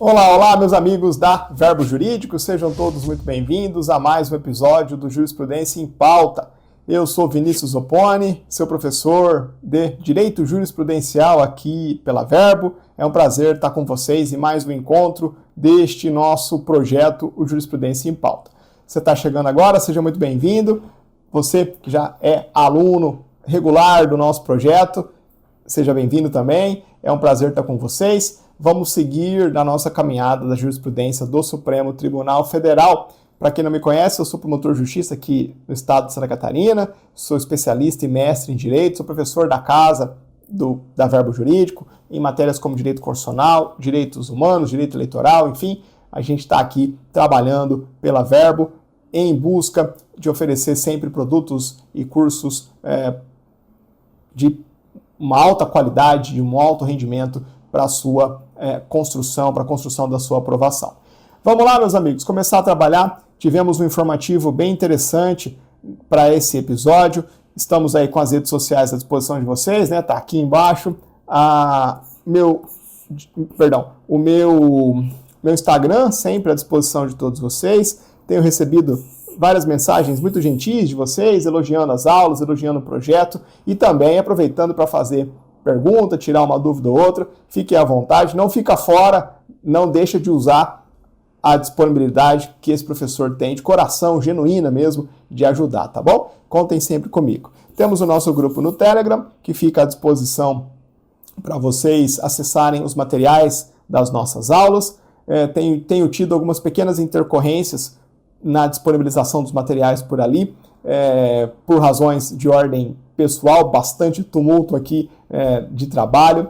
Olá, olá, meus amigos da Verbo Jurídico, sejam todos muito bem-vindos a mais um episódio do Jurisprudência em Pauta. Eu sou Vinícius Opponi, seu professor de Direito Jurisprudencial aqui pela Verbo. É um prazer estar com vocês em mais um encontro deste nosso projeto, o Jurisprudência em Pauta. Você está chegando agora, seja muito bem-vindo. Você que já é aluno regular do nosso projeto, seja bem-vindo também. É um prazer estar com vocês. Vamos seguir na nossa caminhada da jurisprudência do Supremo Tribunal Federal. Para quem não me conhece, eu sou promotor de justiça aqui no estado de Santa Catarina, sou especialista e mestre em direito, sou professor da casa da Verbo Jurídico, em matérias como direito constitucional, direitos humanos, direito eleitoral, enfim, a gente está aqui trabalhando pela Verbo em busca de oferecer sempre produtos e cursos de uma alta qualidade e um alto rendimento para a sua construção, para a construção da sua aprovação. Vamos lá, meus amigos, começar a trabalhar. Tivemos um informativo bem interessante para esse episódio. Estamos aí com as redes sociais à disposição de vocês, né? Tá aqui embaixo o meu Instagram, sempre à disposição de todos vocês. Tenho recebido várias mensagens muito gentis de vocês, elogiando as aulas, elogiando o projeto e também aproveitando para fazer pergunta, tirar uma dúvida ou outra, fique à vontade, não fica fora, não deixa de usar a disponibilidade que esse professor tem, de coração, genuína mesmo, de ajudar, tá bom? Contem sempre comigo. Temos o nosso grupo no Telegram, que fica à disposição para vocês acessarem os materiais das nossas aulas. Tenho tido algumas pequenas intercorrências na disponibilização dos materiais por ali, por razões de ordem pessoal, bastante tumulto aqui de trabalho,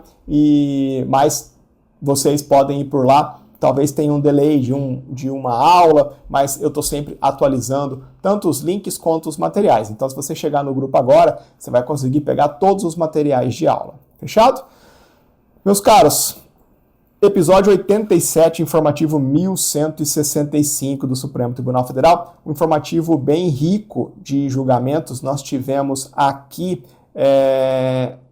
mas vocês podem ir por lá. Talvez tenha um delay de uma aula, mas eu estou sempre atualizando tanto os links quanto os materiais. Então, se você chegar no grupo agora, você vai conseguir pegar todos os materiais de aula. Fechado? Meus caros, episódio 87, informativo 1165 do Supremo Tribunal Federal, um informativo bem rico de julgamentos. Nós tivemos aqui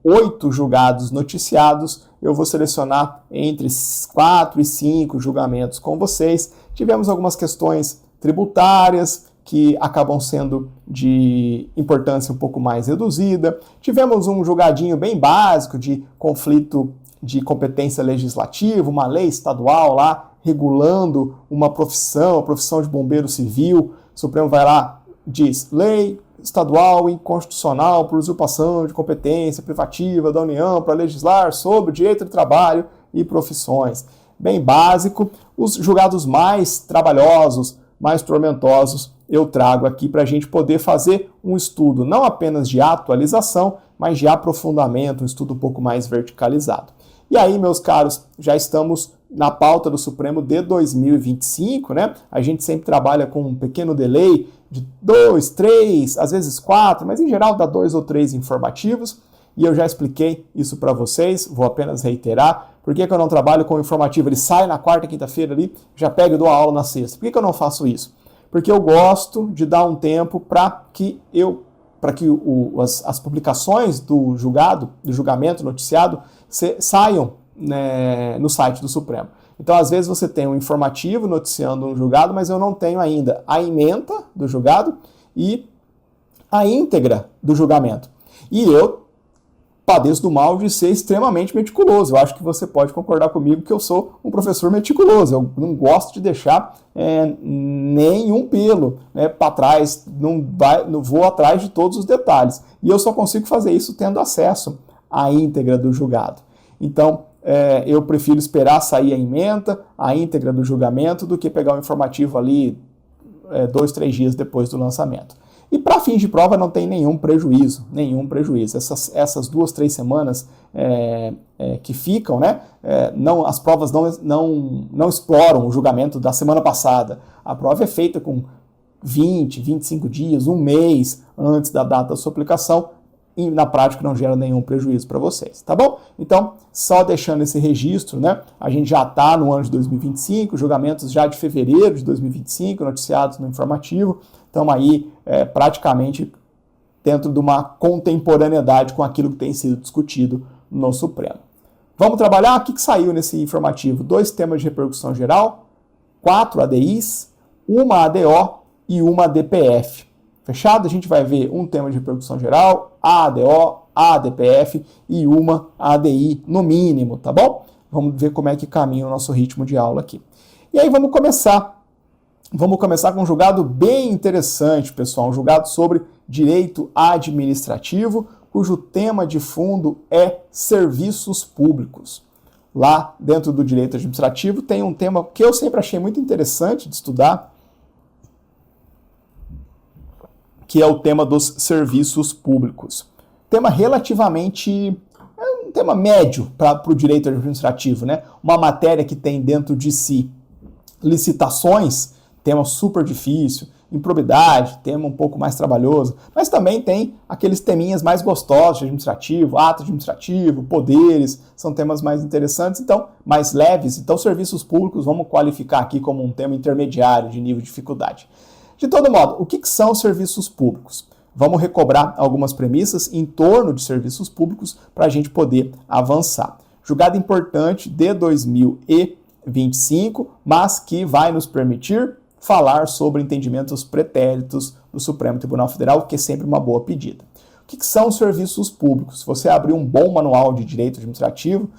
8 julgados noticiados. Eu vou selecionar entre 4 e 5 julgamentos com vocês. Tivemos algumas questões tributárias que acabam sendo de importância um pouco mais reduzida. Tivemos um julgadinho bem básico de conflito de competência legislativa, uma lei estadual lá regulando uma profissão, a profissão de bombeiro civil. O Supremo vai lá, diz, lei estadual inconstitucional por usurpação de competência privativa da União para legislar sobre o direito do trabalho e profissões. Bem básico. Os julgados mais trabalhosos, mais tormentosos, eu trago aqui para a gente poder fazer um estudo não apenas de atualização, mas de aprofundamento, um estudo um pouco mais verticalizado. E aí, meus caros, já estamos na pauta do Supremo de 2025, né? A gente sempre trabalha com um pequeno delay de 2, 3, às vezes 4, mas em geral dá 2 ou 3 informativos. E eu já expliquei isso para vocês, vou apenas reiterar. Por que eu não trabalho com informativo? Ele sai na quarta, quinta-feira ali, já pego e dou a aula na sexta. Por que eu não faço isso? Porque eu gosto de dar um tempo para que as publicações do julgamento noticiado, saiam, né, no site do Supremo. Então, às vezes, você tem um informativo noticiando um julgado, mas eu não tenho ainda a ementa do julgado e a íntegra do julgamento. E eu padeço do mal de ser extremamente meticuloso. Eu acho que você pode concordar comigo que eu sou um professor meticuloso. Eu não gosto de deixar nenhum pelo, né, para trás, não vou atrás de todos os detalhes. E eu só consigo fazer isso tendo acesso à íntegra do julgado. Então, eu prefiro esperar sair a ementa, a íntegra do julgamento, do que pegar o informativo ali 2, 3 dias depois do lançamento. E para fins de prova não tem nenhum prejuízo. Essas 2, 3 semanas que ficam, né, as provas não exploram o julgamento da semana passada. A prova é feita com 20, 25 dias, um mês antes da data da sua aplicação, e na prática não gera nenhum prejuízo para vocês, tá bom? Então, só deixando esse registro, né? A gente já está no ano de 2025, julgamentos já de fevereiro de 2025, noticiados no informativo, estamos aí praticamente dentro de uma contemporaneidade com aquilo que tem sido discutido no Supremo. Vamos trabalhar? O que saiu nesse informativo? 2 temas de repercussão geral, 4 ADIs, uma ADO e uma ADPF. Fechado? A gente vai ver um tema de repercussão geral, a ADO, a ADPF e uma ADI no mínimo, tá bom? Vamos ver como é que caminha o nosso ritmo de aula aqui. E aí vamos começar. Vamos começar com um julgado bem interessante, pessoal. Um julgado sobre direito administrativo, cujo tema de fundo é serviços públicos. Lá dentro do direito administrativo tem um tema que eu sempre achei muito interessante de estudar, que é o tema dos serviços públicos. Tema relativamente... é um tema médio para o direito administrativo, né? Uma matéria que tem dentro de si licitações, tema super difícil, improbidade, tema um pouco mais trabalhoso, mas também tem aqueles teminhas mais gostosos de administrativo, ato administrativo, poderes, são temas mais interessantes, então, mais leves. Então, serviços públicos vamos qualificar aqui como um tema intermediário de nível de dificuldade. De todo modo, o que são os serviços públicos? Vamos recobrar algumas premissas em torno de serviços públicos para a gente poder avançar. Julgado importante de 2025, mas que vai nos permitir falar sobre entendimentos pretéritos do Supremo Tribunal Federal, que é sempre uma boa pedida. O que são os serviços públicos? Se você abrir um bom manual de direito administrativo,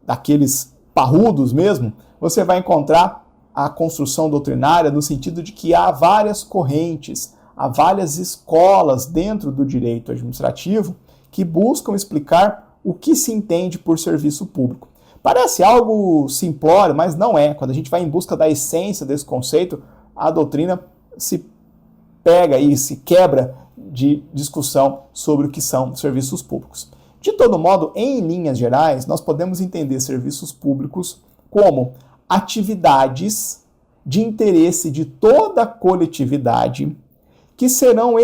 daqueles parrudos mesmo, você vai encontrar a construção doutrinária no sentido de que há várias correntes, há várias escolas dentro do direito administrativo que buscam explicar o que se entende por serviço público. Parece algo simplório, mas não é. Quando a gente vai em busca da essência desse conceito, a doutrina se pega e se quebra de discussão sobre o que são serviços públicos. De todo modo, em linhas gerais, nós podemos entender serviços públicos como atividades de interesse de toda a coletividade que serão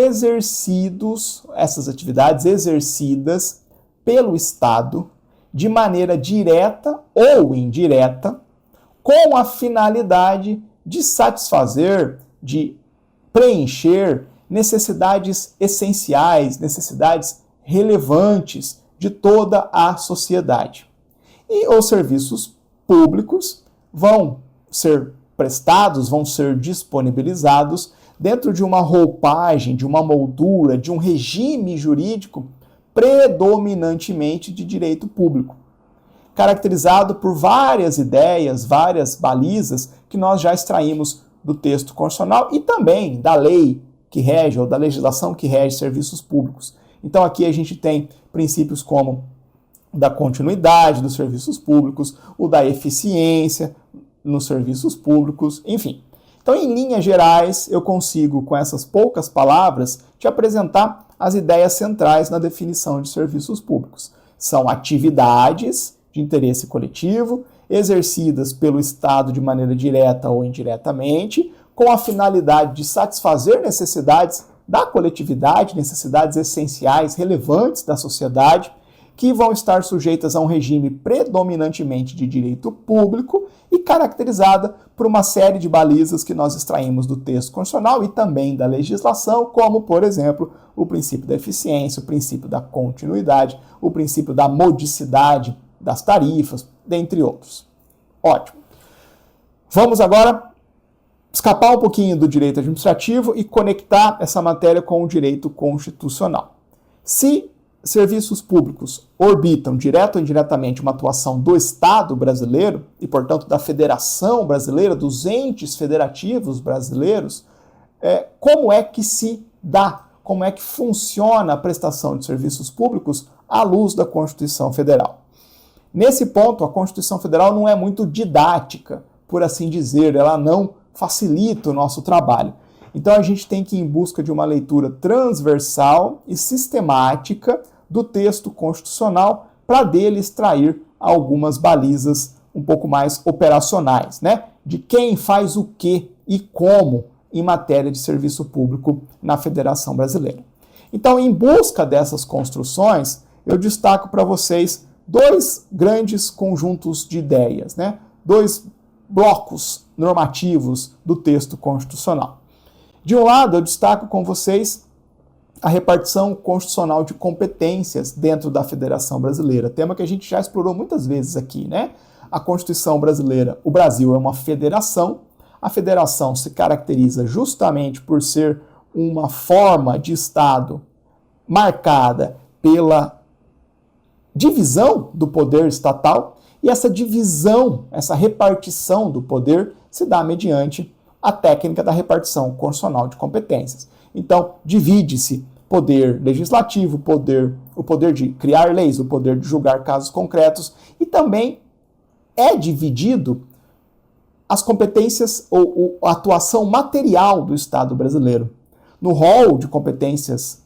essas atividades exercidas pelo Estado de maneira direta ou indireta, com a finalidade de satisfazer, de preencher necessidades essenciais, necessidades relevantes de toda a sociedade. E os serviços públicos vão ser prestados, vão ser disponibilizados dentro de uma roupagem, de uma moldura, de um regime jurídico predominantemente de direito público, caracterizado por várias ideias, várias balizas que nós já extraímos do texto constitucional e também da lei que rege, ou da legislação que rege serviços públicos. Então aqui a gente tem princípios como o da continuidade dos serviços públicos, o da eficiência nos serviços públicos, enfim. Então, em linhas gerais, eu consigo, com essas poucas palavras, te apresentar as ideias centrais na definição de serviços públicos. São atividades de interesse coletivo, exercidas pelo Estado de maneira direta ou indiretamente, com a finalidade de satisfazer necessidades da coletividade, necessidades essenciais, relevantes da sociedade, que vão estar sujeitas a um regime predominantemente de direito público e caracterizada por uma série de balizas que nós extraímos do texto constitucional e também da legislação, como, por exemplo, o princípio da eficiência, o princípio da continuidade, o princípio da modicidade das tarifas, dentre outros. Ótimo. Vamos agora escapar um pouquinho do direito administrativo e conectar essa matéria com o direito constitucional. Se serviços públicos orbitam, direto ou indiretamente, uma atuação do Estado brasileiro e, portanto, da Federação Brasileira, dos entes federativos brasileiros, como é que se dá, como é que funciona a prestação de serviços públicos à luz da Constituição Federal? Nesse ponto, a Constituição Federal não é muito didática, por assim dizer, ela não facilita o nosso trabalho. Então, a gente tem que ir em busca de uma leitura transversal e sistemática do texto constitucional para dele extrair algumas balizas um pouco mais operacionais, né? De quem faz o que e como em matéria de serviço público na Federação Brasileira. Então, em busca dessas construções, eu destaco para vocês 2 grandes conjuntos de ideias, né? 2 blocos normativos do texto constitucional. De um lado, eu destaco com vocês a repartição constitucional de competências dentro da Federação Brasileira, tema que a gente já explorou muitas vezes aqui, né? A Constituição brasileira, o Brasil é uma federação, a federação se caracteriza justamente por ser uma forma de Estado marcada pela divisão do poder estatal, e essa divisão, essa repartição do poder se dá mediante a técnica da repartição constitucional de competências. Então, divide-se poder legislativo, o poder de criar leis, o poder de julgar casos concretos, e também é dividido as competências ou a atuação material do Estado brasileiro. No rol de competências,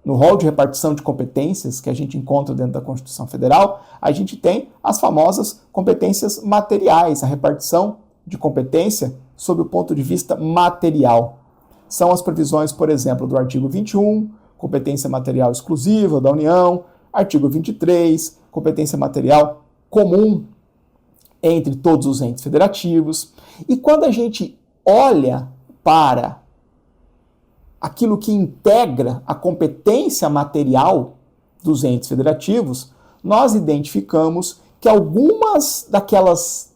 no rol de repartição de competências que a gente encontra dentro da Constituição Federal, a gente tem as famosas competências materiais, a repartição de competência sob o ponto de vista material. São as previsões, por exemplo, do artigo 21, competência material exclusiva da União, artigo 23, competência material comum entre todos os entes federativos. E quando a gente olha para aquilo que integra a competência material dos entes federativos, nós identificamos que algumas daquelas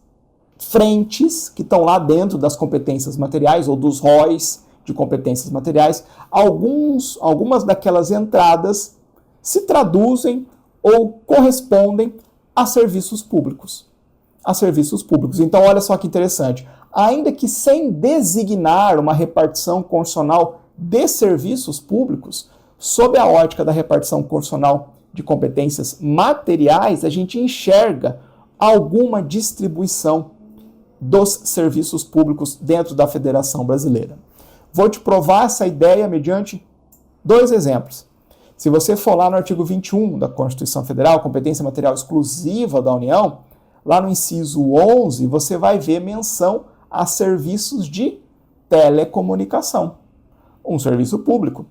frentes que estão lá dentro das competências materiais ou dos róis de competências materiais, algumas daquelas entradas se traduzem ou correspondem a serviços públicos. Então, olha só que interessante. Ainda que sem designar uma repartição constitucional de serviços públicos, sob a ótica da repartição constitucional de competências materiais, a gente enxerga alguma distribuição dos serviços públicos dentro da Federação Brasileira. Vou te provar essa ideia mediante dois exemplos. Se você for lá no artigo 21 da Constituição Federal, competência material exclusiva da União, lá no inciso 11, você vai ver menção a serviços de telecomunicação. Um serviço público.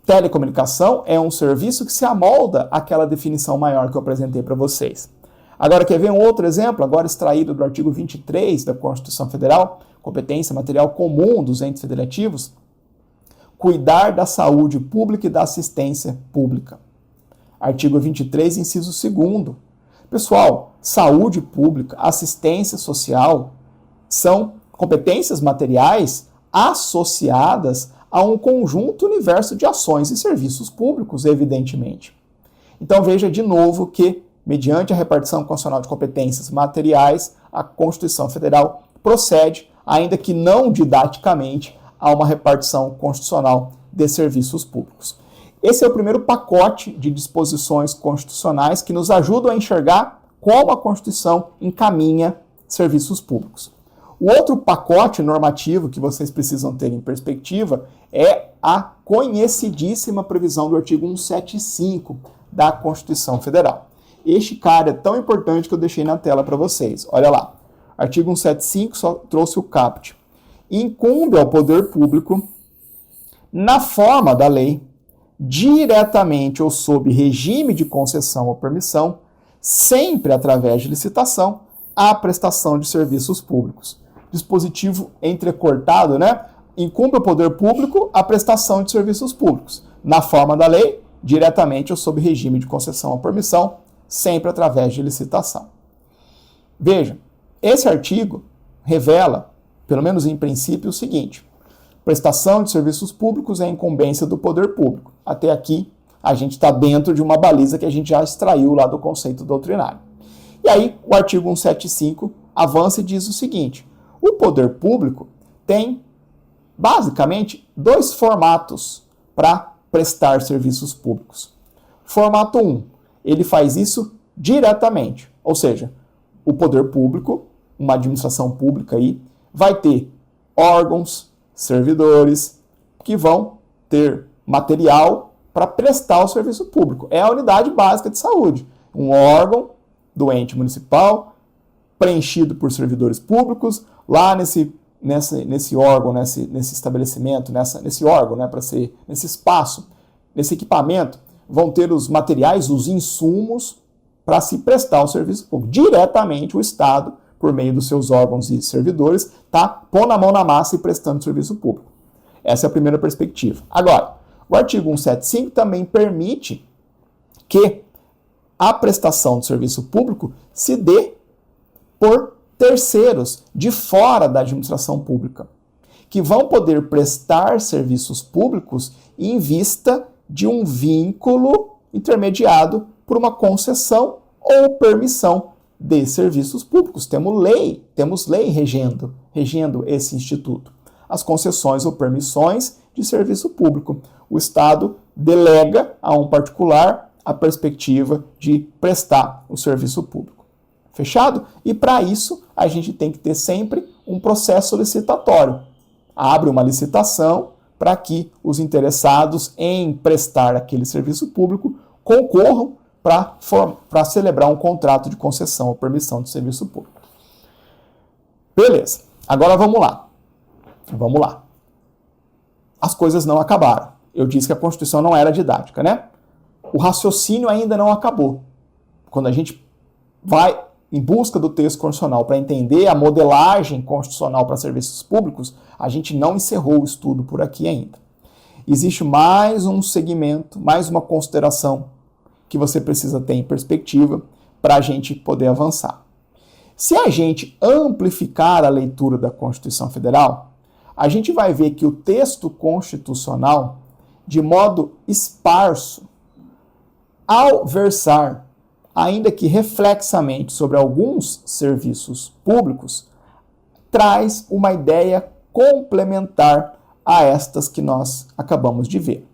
Telecomunicação é um serviço que se amolda àquela definição maior que eu apresentei para vocês. Agora, quer ver um outro exemplo, agora extraído do artigo 23 da Constituição Federal, competência material comum dos entes federativos, cuidar da saúde pública e da assistência pública. Artigo 23, inciso 2º. Pessoal, saúde pública, assistência social são competências materiais associadas a um conjunto universo de ações e serviços públicos, evidentemente. Então veja de novo que, mediante a repartição constitucional de competências materiais, a Constituição Federal procede, ainda que não didaticamente, a uma repartição constitucional de serviços públicos. Esse é o primeiro pacote de disposições constitucionais que nos ajudam a enxergar como a Constituição encaminha serviços públicos. O outro pacote normativo que vocês precisam ter em perspectiva é a conhecidíssima previsão do artigo 175 da Constituição Federal. Este cara é tão importante que eu deixei na tela para vocês. Olha lá. Artigo 175 só trouxe o caput. Incumbe ao poder público, na forma da lei, diretamente ou sob regime de concessão ou permissão, sempre através de licitação, a prestação de serviços públicos. Dispositivo entrecortado, né? Incumbe ao poder público a prestação de serviços públicos, na forma da lei, diretamente ou sob regime de concessão ou permissão, sempre através de licitação. Veja, esse artigo revela, pelo menos em princípio, o seguinte: prestação de serviços públicos é incumbência do poder público. Até aqui, a gente está dentro de uma baliza que a gente já extraiu lá do conceito doutrinário. E aí, o artigo 175 avança e diz o seguinte: o poder público tem, basicamente, dois formatos para prestar serviços públicos. Formato 1, ele faz isso diretamente, ou seja, o poder público, uma administração pública aí, vai ter órgãos, servidores, que vão ter material para prestar o serviço público. É a unidade básica de saúde. Um órgão do ente municipal, preenchido por servidores públicos, lá nesse órgão, nesse estabelecimento, nesse órgão, né, nesse espaço, nesse equipamento, vão ter os materiais, os insumos para se prestar o serviço público. Diretamente o Estado, por meio dos seus órgãos e servidores, está pondo a mão na massa e prestando serviço público. Essa é a primeira perspectiva. Agora, O artigo 175 também permite que a prestação de serviço público se dê por terceiros de fora da administração pública, que vão poder prestar serviços públicos em vista de um vínculo intermediado por uma concessão ou permissão de serviços públicos. Temos lei regendo esse instituto. As concessões ou permissões de serviço público. O Estado delega a um particular a perspectiva de prestar o serviço público. Fechado? E para isso, a gente tem que ter sempre um processo licitatório. Abre uma licitação para que os interessados em prestar aquele serviço público concorram para celebrar um contrato de concessão ou permissão de serviço público. Beleza. Agora vamos lá. As coisas não acabaram. Eu disse que a Constituição não era didática, né? O raciocínio ainda não acabou. Quando a gente vai em busca do texto constitucional para entender a modelagem constitucional para serviços públicos, a gente não encerrou o estudo por aqui ainda. Existe mais um segmento, mais uma consideração que você precisa ter em perspectiva para a gente poder avançar. Se a gente amplificar a leitura da Constituição Federal, a gente vai ver que o texto constitucional, de modo esparso, ao versar, ainda que reflexamente, sobre alguns serviços públicos, traz uma ideia complementar a estas que nós acabamos de ver.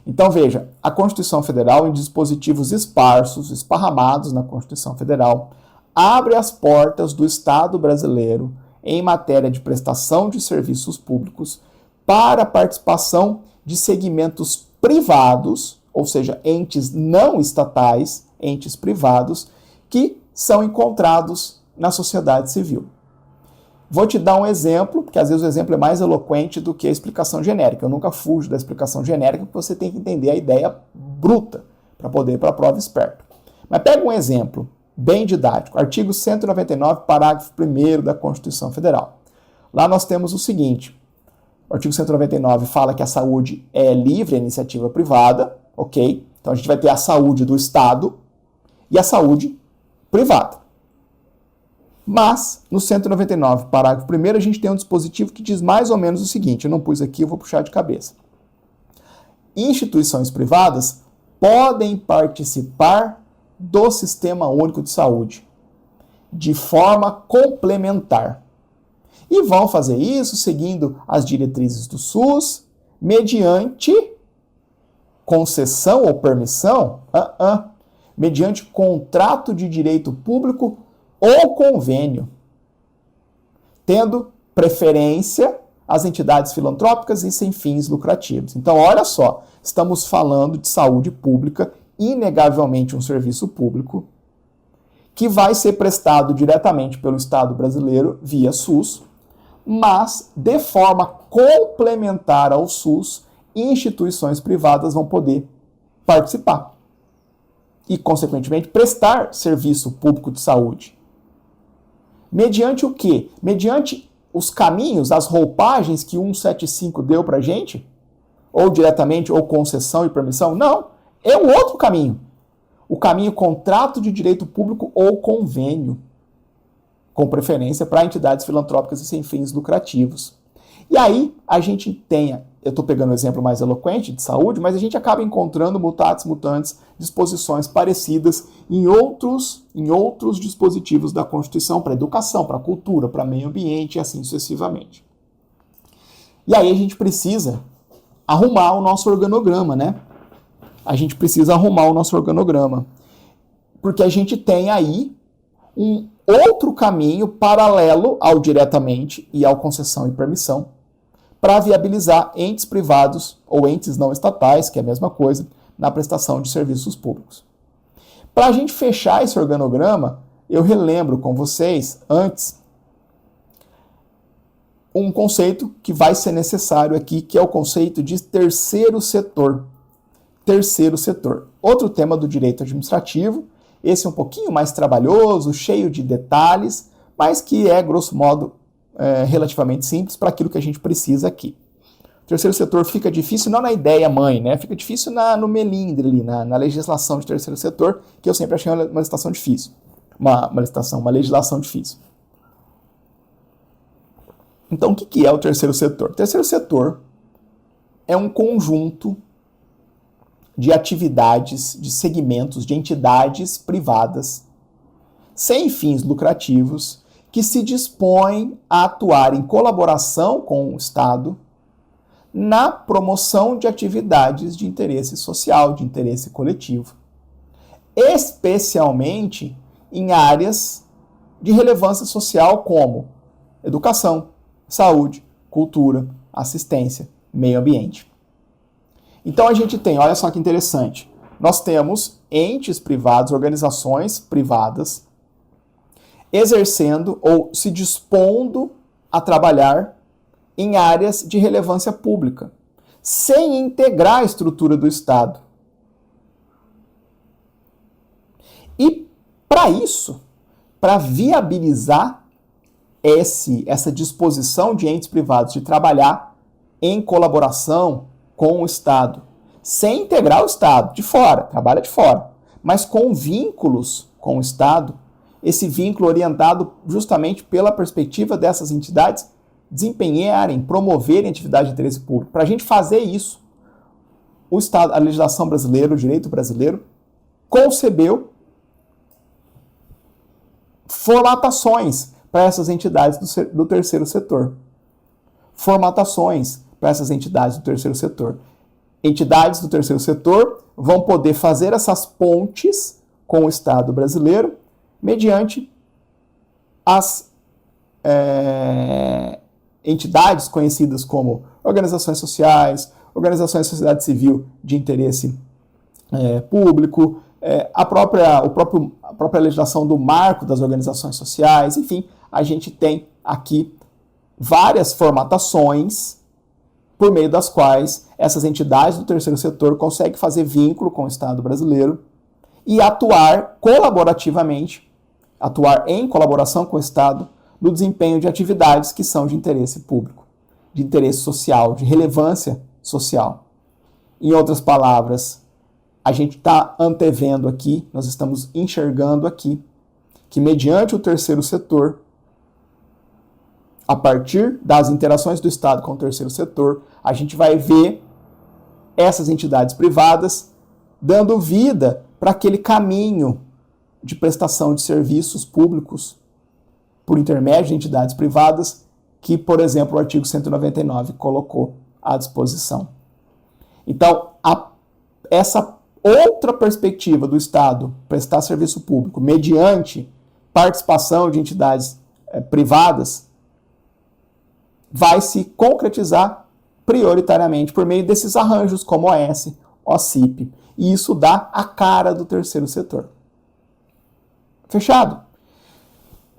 Então veja, a Constituição Federal, em dispositivos esparsos, esparramados na Constituição Federal, abre as portas do Estado brasileiro em matéria de prestação de serviços públicos para a participação de segmentos privados, ou seja, entes não estatais, entes privados, que são encontrados na sociedade civil. Vou te dar um exemplo, porque às vezes o exemplo é mais eloquente do que a explicação genérica. Eu nunca fujo da explicação genérica, porque você tem que entender a ideia bruta para poder ir para a prova esperto. Mas pega um exemplo bem didático. Artigo 199, parágrafo 1º da Constituição Federal. Lá nós temos o seguinte. O artigo 199 fala que a saúde é livre, é iniciativa privada, ok? Então a gente vai ter a saúde do Estado e a saúde privada. Mas, no 199, parágrafo 1º, a gente tem um dispositivo que diz mais ou menos o seguinte, eu não pus aqui, eu vou puxar de cabeça. Instituições privadas podem participar do Sistema Único de Saúde de forma complementar. E vão fazer isso seguindo as diretrizes do SUS, mediante concessão ou permissão, mediante contrato de direito público ou convênio, tendo preferência às entidades filantrópicas e sem fins lucrativos. Então, olha só, estamos falando de saúde pública, inegavelmente um serviço público, que vai ser prestado diretamente pelo Estado brasileiro via SUS, mas de forma complementar ao SUS, instituições privadas vão poder participar e, consequentemente, prestar serviço público de saúde. Mediante o quê? Mediante os caminhos, as roupagens que o 175 deu para a gente? Ou diretamente, ou concessão e permissão? Não, é um outro caminho. O caminho contrato de direito público ou convênio, com preferência para entidades filantrópicas e sem fins lucrativos. E aí a gente tem, eu estou pegando um exemplo mais eloquente de saúde, mas a gente acaba encontrando mutatis mutandis, disposições parecidas em outros dispositivos da Constituição, para educação, para cultura, para meio ambiente e assim sucessivamente. E aí a gente precisa arrumar o nosso organograma, né? A gente precisa arrumar o nosso organograma, porque a gente tem aí um outro caminho paralelo ao diretamente e ao concessão e permissão, para viabilizar entes privados ou entes não estatais, que é a mesma coisa, na prestação de serviços públicos. Para a gente fechar esse organograma, eu relembro com vocês, antes, um conceito que vai ser necessário aqui, que é o conceito de terceiro setor. Terceiro setor. Outro tema do direito administrativo, esse é um pouquinho mais trabalhoso, cheio de detalhes, mas que é, grosso modo, relativamente simples para aquilo que a gente precisa aqui. O terceiro setor fica difícil não na ideia mãe, né? Fica difícil no melindre ali, na legislação de terceiro setor, que eu sempre achei uma legislação difícil. Uma legislação difícil. Então, o que é o terceiro setor? O terceiro setor é um conjunto de atividades, de segmentos, de entidades privadas, sem fins lucrativos, que se dispõem a atuar em colaboração com o Estado na promoção de atividades de interesse social, de interesse coletivo, especialmente em áreas de relevância social como educação, saúde, cultura, assistência, meio ambiente. Então a gente tem, olha só que interessante, nós temos entes privados, organizações privadas, exercendo ou se dispondo a trabalhar em áreas de relevância pública, sem integrar a estrutura do Estado. E para isso, para viabilizar essa disposição de entes privados de trabalhar em colaboração com o Estado, sem integrar o Estado, de fora, trabalha de fora, mas com vínculos com o Estado, esse vínculo orientado justamente pela perspectiva dessas entidades desempenharem, promoverem atividade de interesse público. Para a gente fazer isso, o Estado, a legislação brasileira, o direito brasileiro, concebeu formatações para essas entidades do terceiro setor. Formatações para essas entidades do terceiro setor. Entidades do terceiro setor vão poder fazer essas pontes com o Estado brasileiro mediante as entidades conhecidas como organizações sociais, organizações de sociedade civil de interesse público, a própria legislação do marco das organizações sociais, enfim, a gente tem aqui várias formatações por meio das quais essas entidades do terceiro setor conseguem fazer vínculo com o Estado brasileiro e atuar colaborativamente, atuar em colaboração com o Estado no desempenho de atividades que são de interesse público, de interesse social, de relevância social. Em outras palavras, a gente está antevendo aqui, nós estamos enxergando aqui, que mediante o terceiro setor, a partir das interações do Estado com o terceiro setor, a gente vai ver essas entidades privadas dando vida para aquele caminho de prestação de serviços públicos por intermédio de entidades privadas que, por exemplo, o artigo 199 colocou à disposição. Então, essa outra perspectiva do Estado prestar serviço público mediante participação de entidades privadas vai se concretizar prioritariamente por meio desses arranjos como OS, OCIP. E isso dá a cara do terceiro setor. Fechado?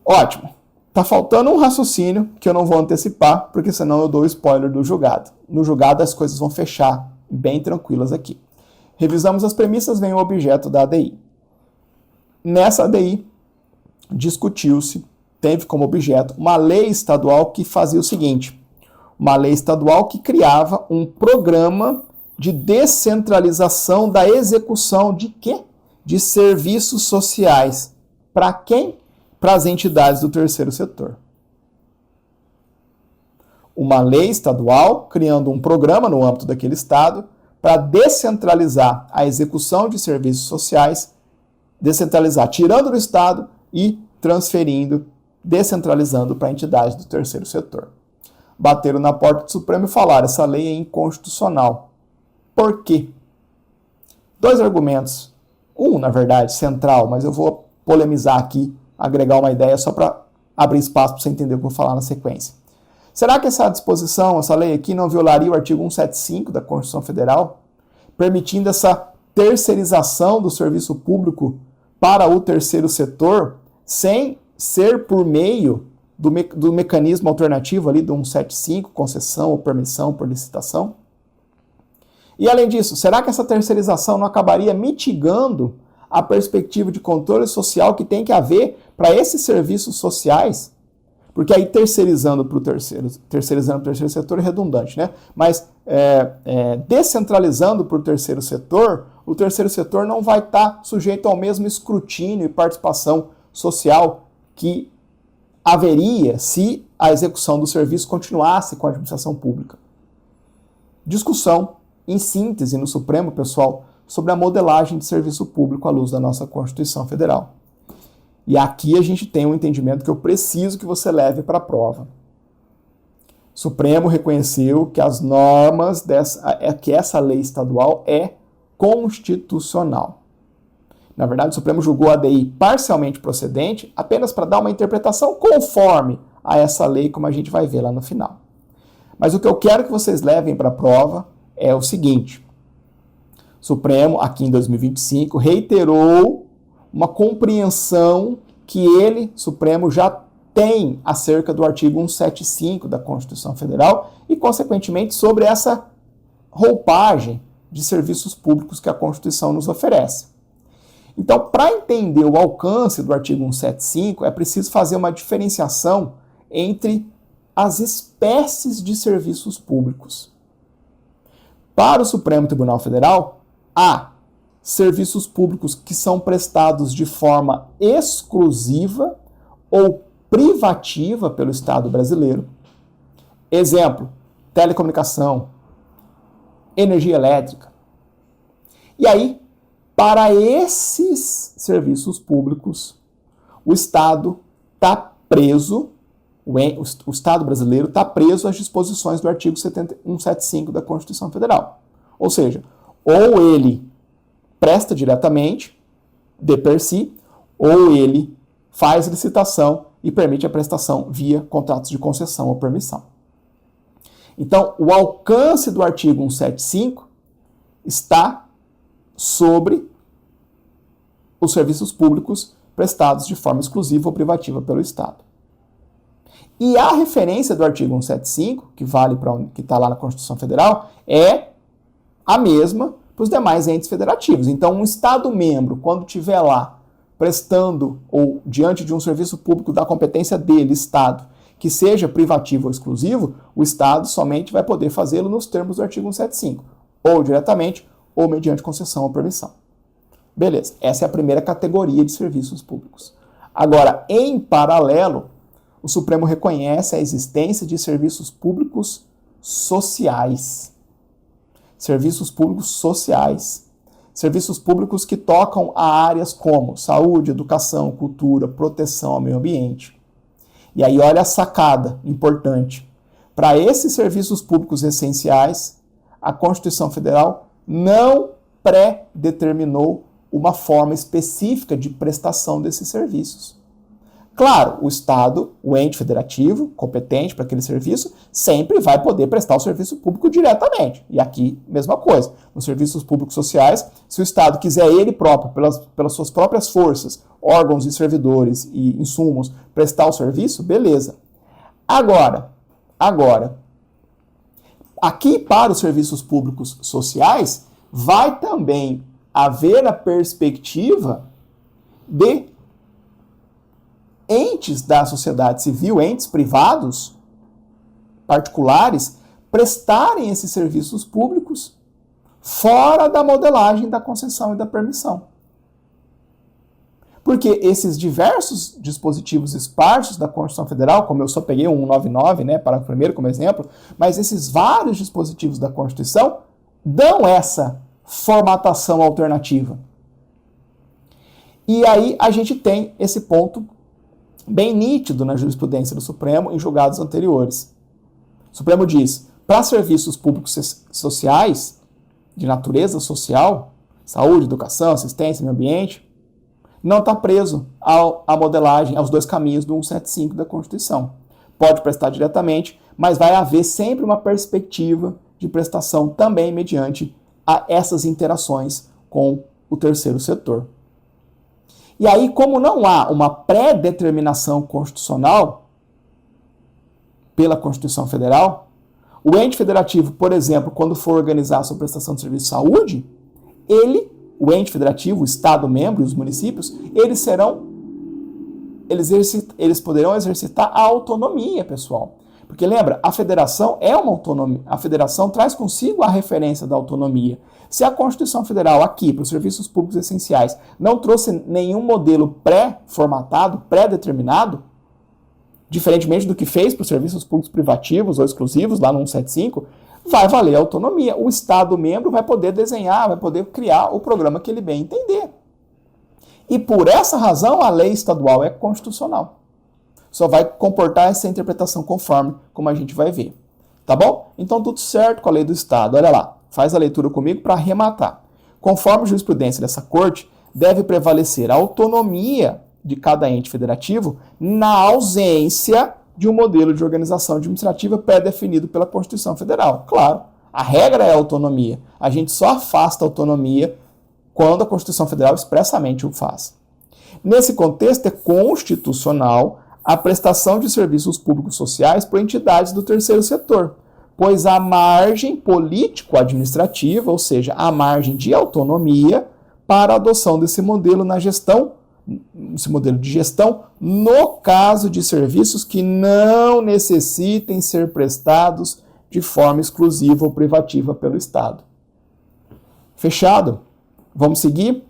Ótimo. Tá faltando um raciocínio que eu não vou antecipar, porque senão eu dou spoiler do julgado. No julgado as coisas vão fechar bem tranquilas aqui. Revisamos as premissas, vem o objeto da ADI. Nessa ADI, discutiu-se, teve como objeto uma lei estadual que fazia o seguinte, uma lei estadual que criava um programa de descentralização da execução de quê? De serviços sociais. Para quem? Para as entidades do terceiro setor. Uma lei estadual criando um programa no âmbito daquele estado para descentralizar a execução de serviços sociais, descentralizar, tirando do estado e transferindo, descentralizando para entidades do terceiro setor. Bateram na porta do Supremo e falaram, essa lei é inconstitucional. Por quê? Dois argumentos. Um, na verdade, central, mas eu vou polemizar aqui, agregar uma ideia só para abrir espaço para você entender o que eu vou falar na sequência. Será que essa disposição, essa lei aqui, não violaria o artigo 175 da Constituição Federal, permitindo essa terceirização do serviço público para o terceiro setor, sem ser por meio do mecanismo alternativo ali do 175, concessão ou permissão por licitação? E além disso, será que essa terceirização não acabaria mitigando a perspectiva de controle social que tem que haver para esses serviços sociais, Porque aí terceirizando para o terceiro setor é redundante, né? Mas descentralizando para o terceiro setor não vai estar sujeito ao mesmo escrutínio e participação social que haveria se a execução do serviço continuasse com a administração pública. Discussão, em síntese, no Supremo, pessoal, sobre a modelagem de serviço público à luz da nossa Constituição Federal. E aqui a gente tem um entendimento que eu preciso que você leve para a prova. O Supremo reconheceu que as normas que essa lei estadual é constitucional. Na verdade, o Supremo julgou a ADI parcialmente procedente apenas para dar uma interpretação conforme a essa lei, como a gente vai ver lá no final. Mas o que eu quero que vocês levem para a prova é o seguinte. O Supremo, aqui em 2025, reiterou uma compreensão que ele, Supremo, já tem acerca do artigo 175 da Constituição Federal e, consequentemente, sobre essa roupagem de serviços públicos que a Constituição nos oferece. Então, para entender o alcance do artigo 175, é preciso fazer uma diferenciação entre as espécies de serviços públicos. Para o Supremo Tribunal Federal, há serviços públicos que são prestados de forma exclusiva ou privativa pelo Estado brasileiro. Exemplo, telecomunicação, energia elétrica. E aí, para esses serviços públicos, o Estado está preso, o Estado brasileiro está preso às disposições do artigo 175 da Constituição Federal. Ou seja, ou ele presta diretamente, de per si, ou ele faz licitação e permite a prestação via contratos de concessão ou permissão. Então, o alcance do artigo 175 está sobre os serviços públicos prestados de forma exclusiva ou privativa pelo Estado. E a referência do artigo 175, que vale para que está lá na Constituição Federal, é a mesma para os demais entes federativos. Então, um Estado-membro, quando estiver lá prestando ou diante de um serviço público da competência dele, Estado, que seja privativo ou exclusivo, o Estado somente vai poder fazê-lo nos termos do artigo 175, ou diretamente, ou mediante concessão ou permissão. Beleza, essa é a primeira categoria de serviços públicos. Agora, em paralelo, o Supremo reconhece a existência de serviços públicos sociais. Serviços públicos sociais. Serviços públicos que tocam a áreas como saúde, educação, cultura, proteção ao meio ambiente. E aí olha a sacada importante. Para esses serviços públicos essenciais, a Constituição Federal não pré-determinou uma forma específica de prestação desses serviços. Claro, o Estado, o ente federativo, competente para aquele serviço, sempre vai poder prestar o serviço público diretamente. E aqui, mesma coisa. Nos serviços públicos sociais, se o Estado quiser ele próprio, pelas suas próprias forças, órgãos e servidores e insumos, prestar o serviço, beleza. Agora, aqui para os serviços públicos sociais, vai também haver a perspectiva de entes da sociedade civil, entes privados, particulares, prestarem esses serviços públicos fora da modelagem da concessão e da permissão. Porque esses diversos dispositivos esparsos da Constituição Federal, como eu só peguei o 199, né, para o primeiro como exemplo, mas esses vários dispositivos da Constituição dão essa formatação alternativa. E aí a gente tem esse ponto bem nítido na jurisprudência do Supremo em julgados anteriores. O Supremo diz, para serviços públicos sociais, de natureza social, saúde, educação, assistência, meio ambiente, não está preso à modelagem, aos dois caminhos do 175 da Constituição. Pode prestar diretamente, mas vai haver sempre uma perspectiva de prestação também mediante a essas interações com o terceiro setor. E aí, como não há uma pré-determinação constitucional pela Constituição Federal, o ente federativo, por exemplo, quando for organizar a sua prestação de serviço de saúde, o ente federativo, o Estado-membro e os municípios, eles serão eles poderão exercitar a autonomia, pessoal. Porque lembra, a federação é uma autonomia. A federação traz consigo a referência da autonomia. Se a Constituição Federal aqui, para os serviços públicos essenciais, não trouxe nenhum modelo pré-formatado, pré-determinado, diferentemente do que fez para os serviços públicos privativos ou exclusivos, lá no 175, vai valer a autonomia. O Estado-membro vai poder desenhar, vai poder criar o programa que ele bem entender. E por essa razão, a lei estadual é constitucional. Só vai comportar essa interpretação conforme, como a gente vai ver. Tá bom? Então, tudo certo com a lei do Estado. Olha lá, faz a leitura comigo para arrematar. Conforme a jurisprudência dessa corte, deve prevalecer a autonomia de cada ente federativo na ausência de um modelo de organização administrativa pré-definido pela Constituição Federal. Claro, a regra é a autonomia. A gente só afasta a autonomia quando a Constituição Federal expressamente o faz. Nesse contexto, é constitucional a prestação de serviços públicos sociais por entidades do terceiro setor, pois a margem político-administrativa, ou seja, a margem de autonomia para a adoção desse modelo na gestão, esse modelo de gestão, no caso de serviços que não necessitem ser prestados de forma exclusiva ou privativa pelo Estado. Fechado? Vamos seguir?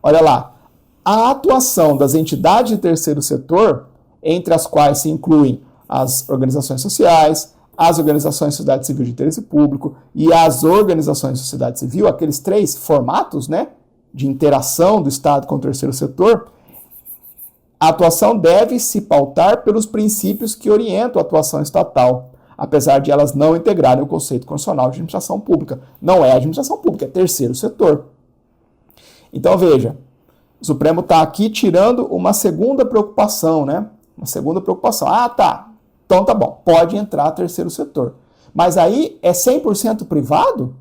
Olha lá. A atuação das entidades de terceiro setor, entre as quais se incluem as organizações sociais, as organizações de sociedade civil de interesse público e as organizações de sociedade civil, aqueles três formatos, né, de interação do Estado com o terceiro setor, a atuação deve se pautar pelos princípios que orientam a atuação estatal, apesar de elas não integrarem o conceito constitucional de administração pública. Não é administração pública, é terceiro setor. Então, veja, o Supremo está aqui tirando uma segunda preocupação, né? Uma segunda preocupação. Ah, tá. Então tá bom, pode entrar terceiro setor. Mas aí é 100% privado?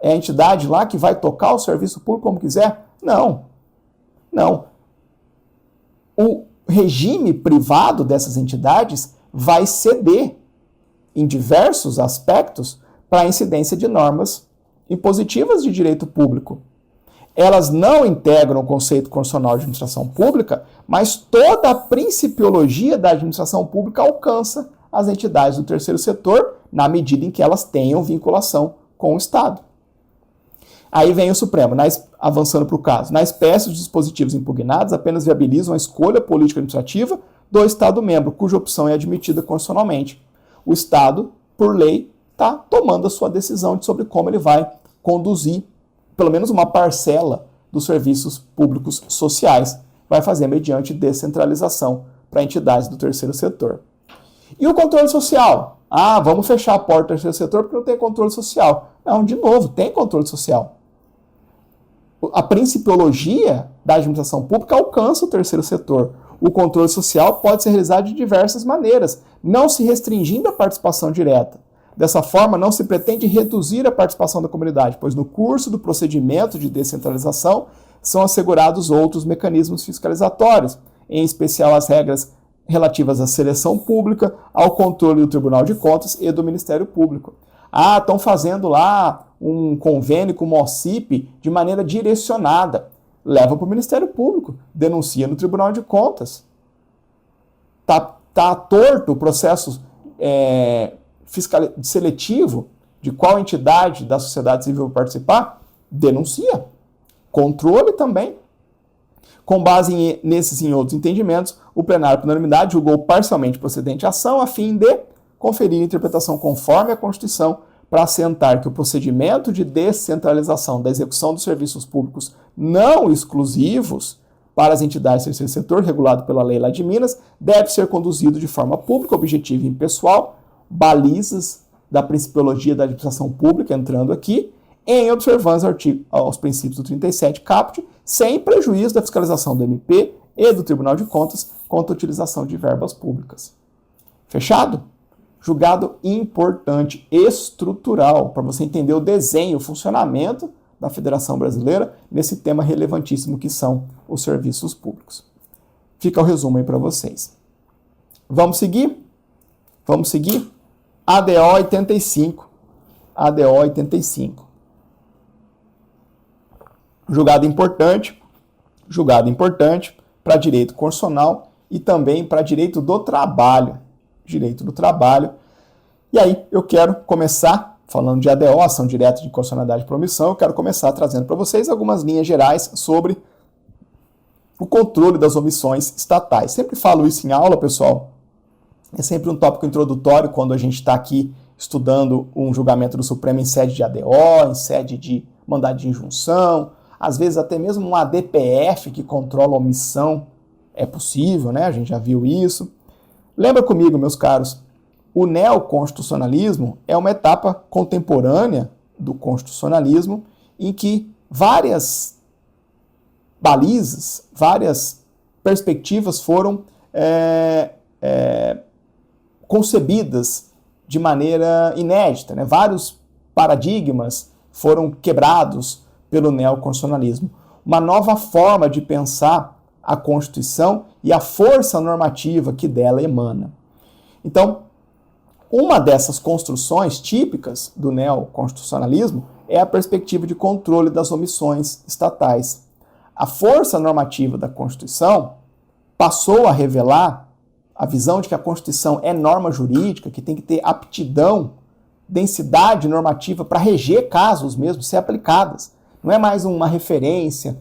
É a entidade lá que vai tocar o serviço público como quiser? Não. Não. O regime privado dessas entidades vai ceder em diversos aspectos para a incidência de normas impositivas de direito público. Elas não integram o conceito constitucional de administração pública, mas toda a principiologia da administração pública alcança as entidades do terceiro setor na medida em que elas tenham vinculação com o Estado. Aí vem o Supremo, avançando para o caso. Na espécie dos dispositivos impugnados, apenas viabilizam a escolha político-administrativa do Estado-membro, cuja opção é admitida constitucionalmente. O Estado, por lei, está tomando a sua decisão sobre como ele vai conduzir pelo menos uma parcela dos serviços públicos sociais. Vai fazer mediante descentralização para entidades do terceiro setor. E o controle social? Ah, vamos fechar a porta do terceiro setor porque não tem controle social. Não, de novo, tem controle social. A principiologia da administração pública alcança o terceiro setor. O controle social pode ser realizado de diversas maneiras, não se restringindo à participação direta. Dessa forma, não se pretende reduzir a participação da comunidade, pois no curso do procedimento de descentralização são assegurados outros mecanismos fiscalizatórios, em especial as regras relativas à seleção pública, ao controle do Tribunal de Contas e do Ministério Público. Ah, estão fazendo lá um convênio com o OCIP de maneira direcionada. Leva para o Ministério Público, denuncia no Tribunal de Contas. Tá torto o processo seletivo de qual entidade da sociedade civil participar? Denuncia. Controle também. Com base nesses e em outros entendimentos, o plenário, por unanimidade, julgou parcialmente procedente a ação a fim de conferir interpretação conforme a Constituição para assentar que o procedimento de descentralização da execução dos serviços públicos não exclusivos para as entidades do terceiro setor, regulado pela lei lá de Minas, deve ser conduzido de forma pública, objetiva e impessoal, balizas da principiologia da administração pública entrando aqui, em observância aos princípios do 37 caput, sem prejuízo da fiscalização do MP e do Tribunal de Contas quanto à utilização de verbas públicas. Fechado? Julgado importante, estrutural, para você entender o desenho, o funcionamento da Federação Brasileira nesse tema relevantíssimo que são os serviços públicos. Fica o resumo aí para vocês. Vamos seguir? Vamos seguir? ADO 85. ADO 85. Julgado importante, para direito constitucional e também para direito do trabalho. Direito do trabalho. E aí eu quero começar, falando de ADO, ação direta de inconstitucionalidade por omissão, eu quero começar trazendo para vocês algumas linhas gerais sobre o controle das omissões estatais. Sempre falo isso em aula, pessoal. É sempre um tópico introdutório quando a gente está aqui estudando um julgamento do Supremo em sede de ADO, em sede de mandado de injunção, às vezes até mesmo um ADPF que controla a omissão é possível, né? A gente já viu isso. Lembra comigo, meus caros, o neoconstitucionalismo é uma etapa contemporânea do constitucionalismo em que várias balizas, várias perspectivas foram concebidas de maneira inédita, né? Vários paradigmas foram quebrados pelo neoconstitucionalismo. Uma nova forma de pensar a Constituição e a força normativa que dela emana. Então, uma dessas construções típicas do neoconstitucionalismo é a perspectiva de controle das omissões estatais. A força normativa da Constituição passou a revelar a visão de que a Constituição é norma jurídica, que tem que ter aptidão, densidade normativa para reger casos mesmo, ser aplicadas. Não é mais uma referência,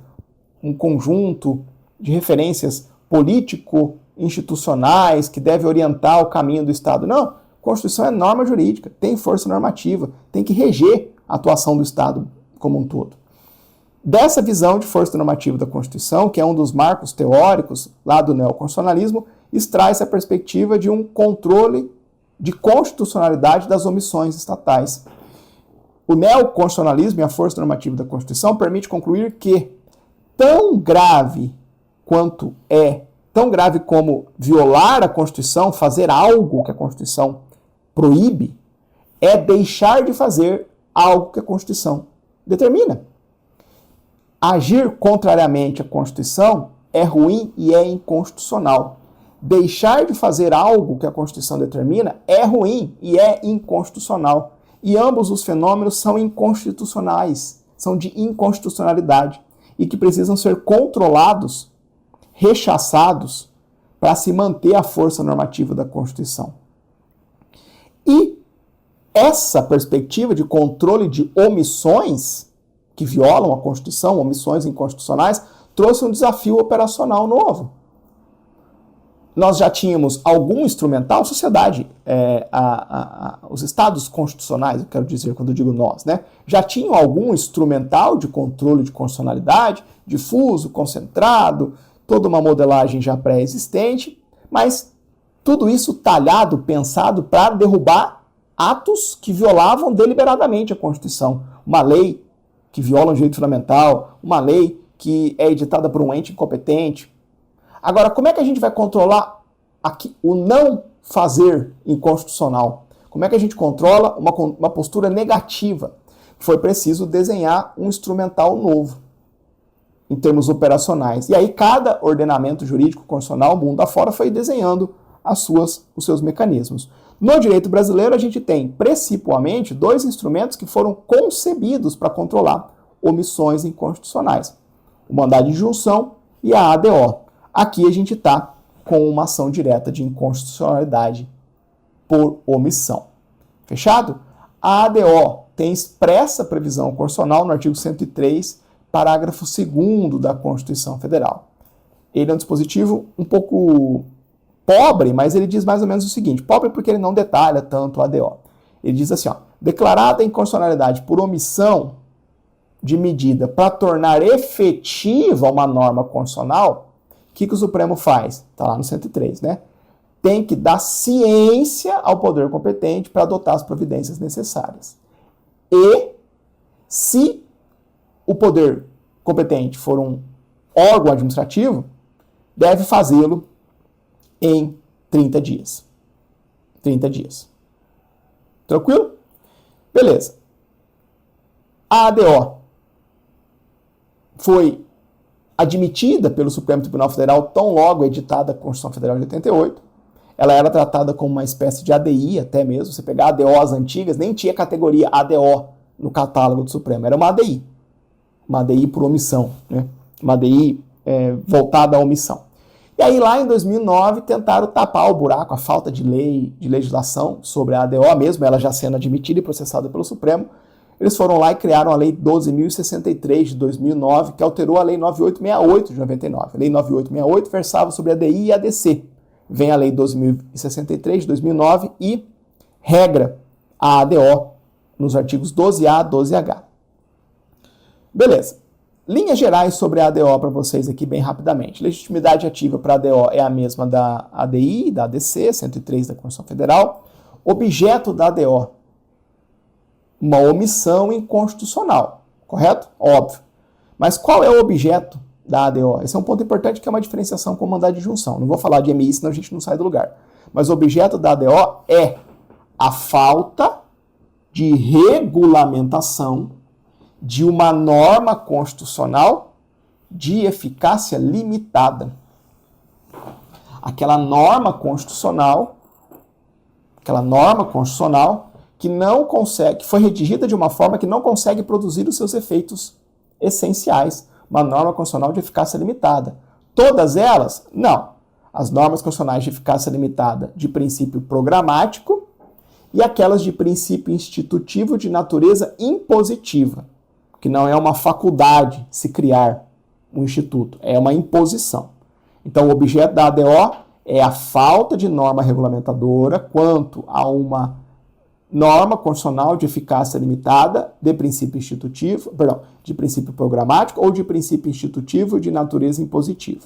um conjunto de referências político-institucionais que deve orientar o caminho do Estado. Não, a Constituição é norma jurídica, tem força normativa, tem que reger a atuação do Estado como um todo. Dessa visão de força normativa da Constituição, que é um dos marcos teóricos lá do neoconstitucionalismo, extrai-se a perspectiva de um controle de constitucionalidade das omissões estatais. O neoconstitucionalismo e a força normativa da Constituição permite concluir que tão grave como violar a Constituição, fazer algo que a Constituição proíbe, é deixar de fazer algo que a Constituição determina. Agir contrariamente à Constituição é ruim e é inconstitucional. Deixar de fazer algo que a Constituição determina é ruim e é inconstitucional. E ambos os fenômenos são inconstitucionais, são de inconstitucionalidade e que precisam ser controlados, rechaçados, para se manter a força normativa da Constituição. E essa perspectiva de controle de omissões que violam a Constituição, omissões inconstitucionais, trouxe um desafio operacional novo. Nós já tínhamos algum instrumental, a sociedade, os estados constitucionais, eu quero dizer quando eu digo nós, né, já tinham algum instrumental de controle de constitucionalidade, difuso, concentrado, toda uma modelagem já pré-existente, mas tudo isso talhado, pensado para derrubar atos que violavam deliberadamente a Constituição. Uma lei que viola um direito fundamental, uma lei que é editada por um ente incompetente. Agora, como é que a gente vai controlar o não fazer inconstitucional? Como é que a gente controla uma postura negativa? Foi preciso desenhar um instrumental novo, em termos operacionais. E aí cada ordenamento jurídico constitucional, mundo afora, foi desenhando os seus mecanismos. No direito brasileiro, a gente tem, principalmente, dois instrumentos que foram concebidos para controlar omissões inconstitucionais. O mandado de injunção e a ADO. Aqui a gente está com uma ação direta de inconstitucionalidade por omissão. Fechado? A ADO tem expressa previsão constitucional no artigo 103, parágrafo 2º da Constituição Federal. Ele é um dispositivo um pouco pobre, mas ele diz mais ou menos o seguinte, pobre porque ele não detalha tanto a ADO. Ele diz assim, declarada a inconstitucionalidade por omissão de medida para tornar efetiva uma norma constitucional, o que o Supremo faz? Está lá no 103, né? Tem que dar ciência ao poder competente para adotar as providências necessárias. E, se o poder competente for um órgão administrativo, deve fazê-lo em 30 dias. 30 dias. Tranquilo? Beleza. A ADO foi admitida pelo Supremo Tribunal Federal tão logo editada a Constituição Federal de 88. Ela era tratada como uma espécie de ADI até mesmo. Você pegar ADOs antigas, nem tinha categoria ADO no catálogo do Supremo. Era uma ADI. Uma ADI por omissão, né? Uma ADI voltada à omissão. E aí lá em 2009 tentaram tapar o buraco, a falta de legislação sobre a ADO, mesmo ela já sendo admitida e processada pelo Supremo. Eles foram lá e criaram a Lei 12.063 de 2009, que alterou a Lei 9868 de 99. A Lei 9868 versava sobre a ADI e a ADC. Vem a Lei 12.063 de 2009 e regra a ADO nos artigos 12A e 12H. Beleza. Linhas gerais sobre a ADO para vocês aqui bem rapidamente. Legitimidade ativa para a ADO é a mesma da ADI, da ADC, 103 da Constituição Federal. Objeto da ADO, uma omissão inconstitucional, correto? Óbvio. Mas qual é o objeto da ADO? Esse é um ponto importante que é uma diferenciação com o mandado de junção. Não vou falar de MI, senão a gente não sai do lugar. Mas o objeto da ADO é a falta de regulamentação de uma norma constitucional de eficácia limitada. Aquela norma constitucional que não consegue, que foi redigida de uma forma que não consegue produzir os seus efeitos essenciais. Uma norma constitucional de eficácia limitada. Todas elas? Não. As normas constitucionais de eficácia limitada de princípio programático e aquelas de princípio institutivo de natureza impositiva, que não é uma faculdade se criar um instituto, é uma imposição. Então, o objeto da ADO é a falta de norma regulamentadora quanto a uma norma constitucional de eficácia limitada de princípio institutivo, de princípio programático ou de princípio institutivo de natureza impositiva.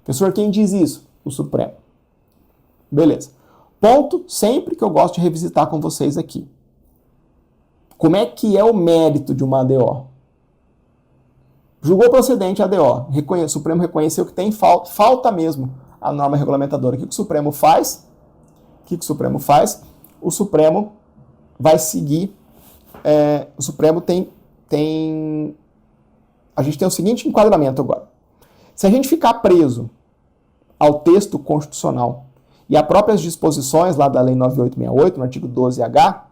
Professor, quem diz isso? O Supremo. Beleza. Ponto sempre que eu gosto de revisitar com vocês aqui. Como é que é o mérito de uma ADO? Julgou procedente a ADO. O Supremo reconheceu que tem falta mesmo a norma regulamentadora. O que o Supremo faz? O Supremo vai seguir. O Supremo tem. A gente tem o seguinte enquadramento agora. Se a gente ficar preso ao texto constitucional e a próprias disposições lá da Lei 9868, no artigo 12H,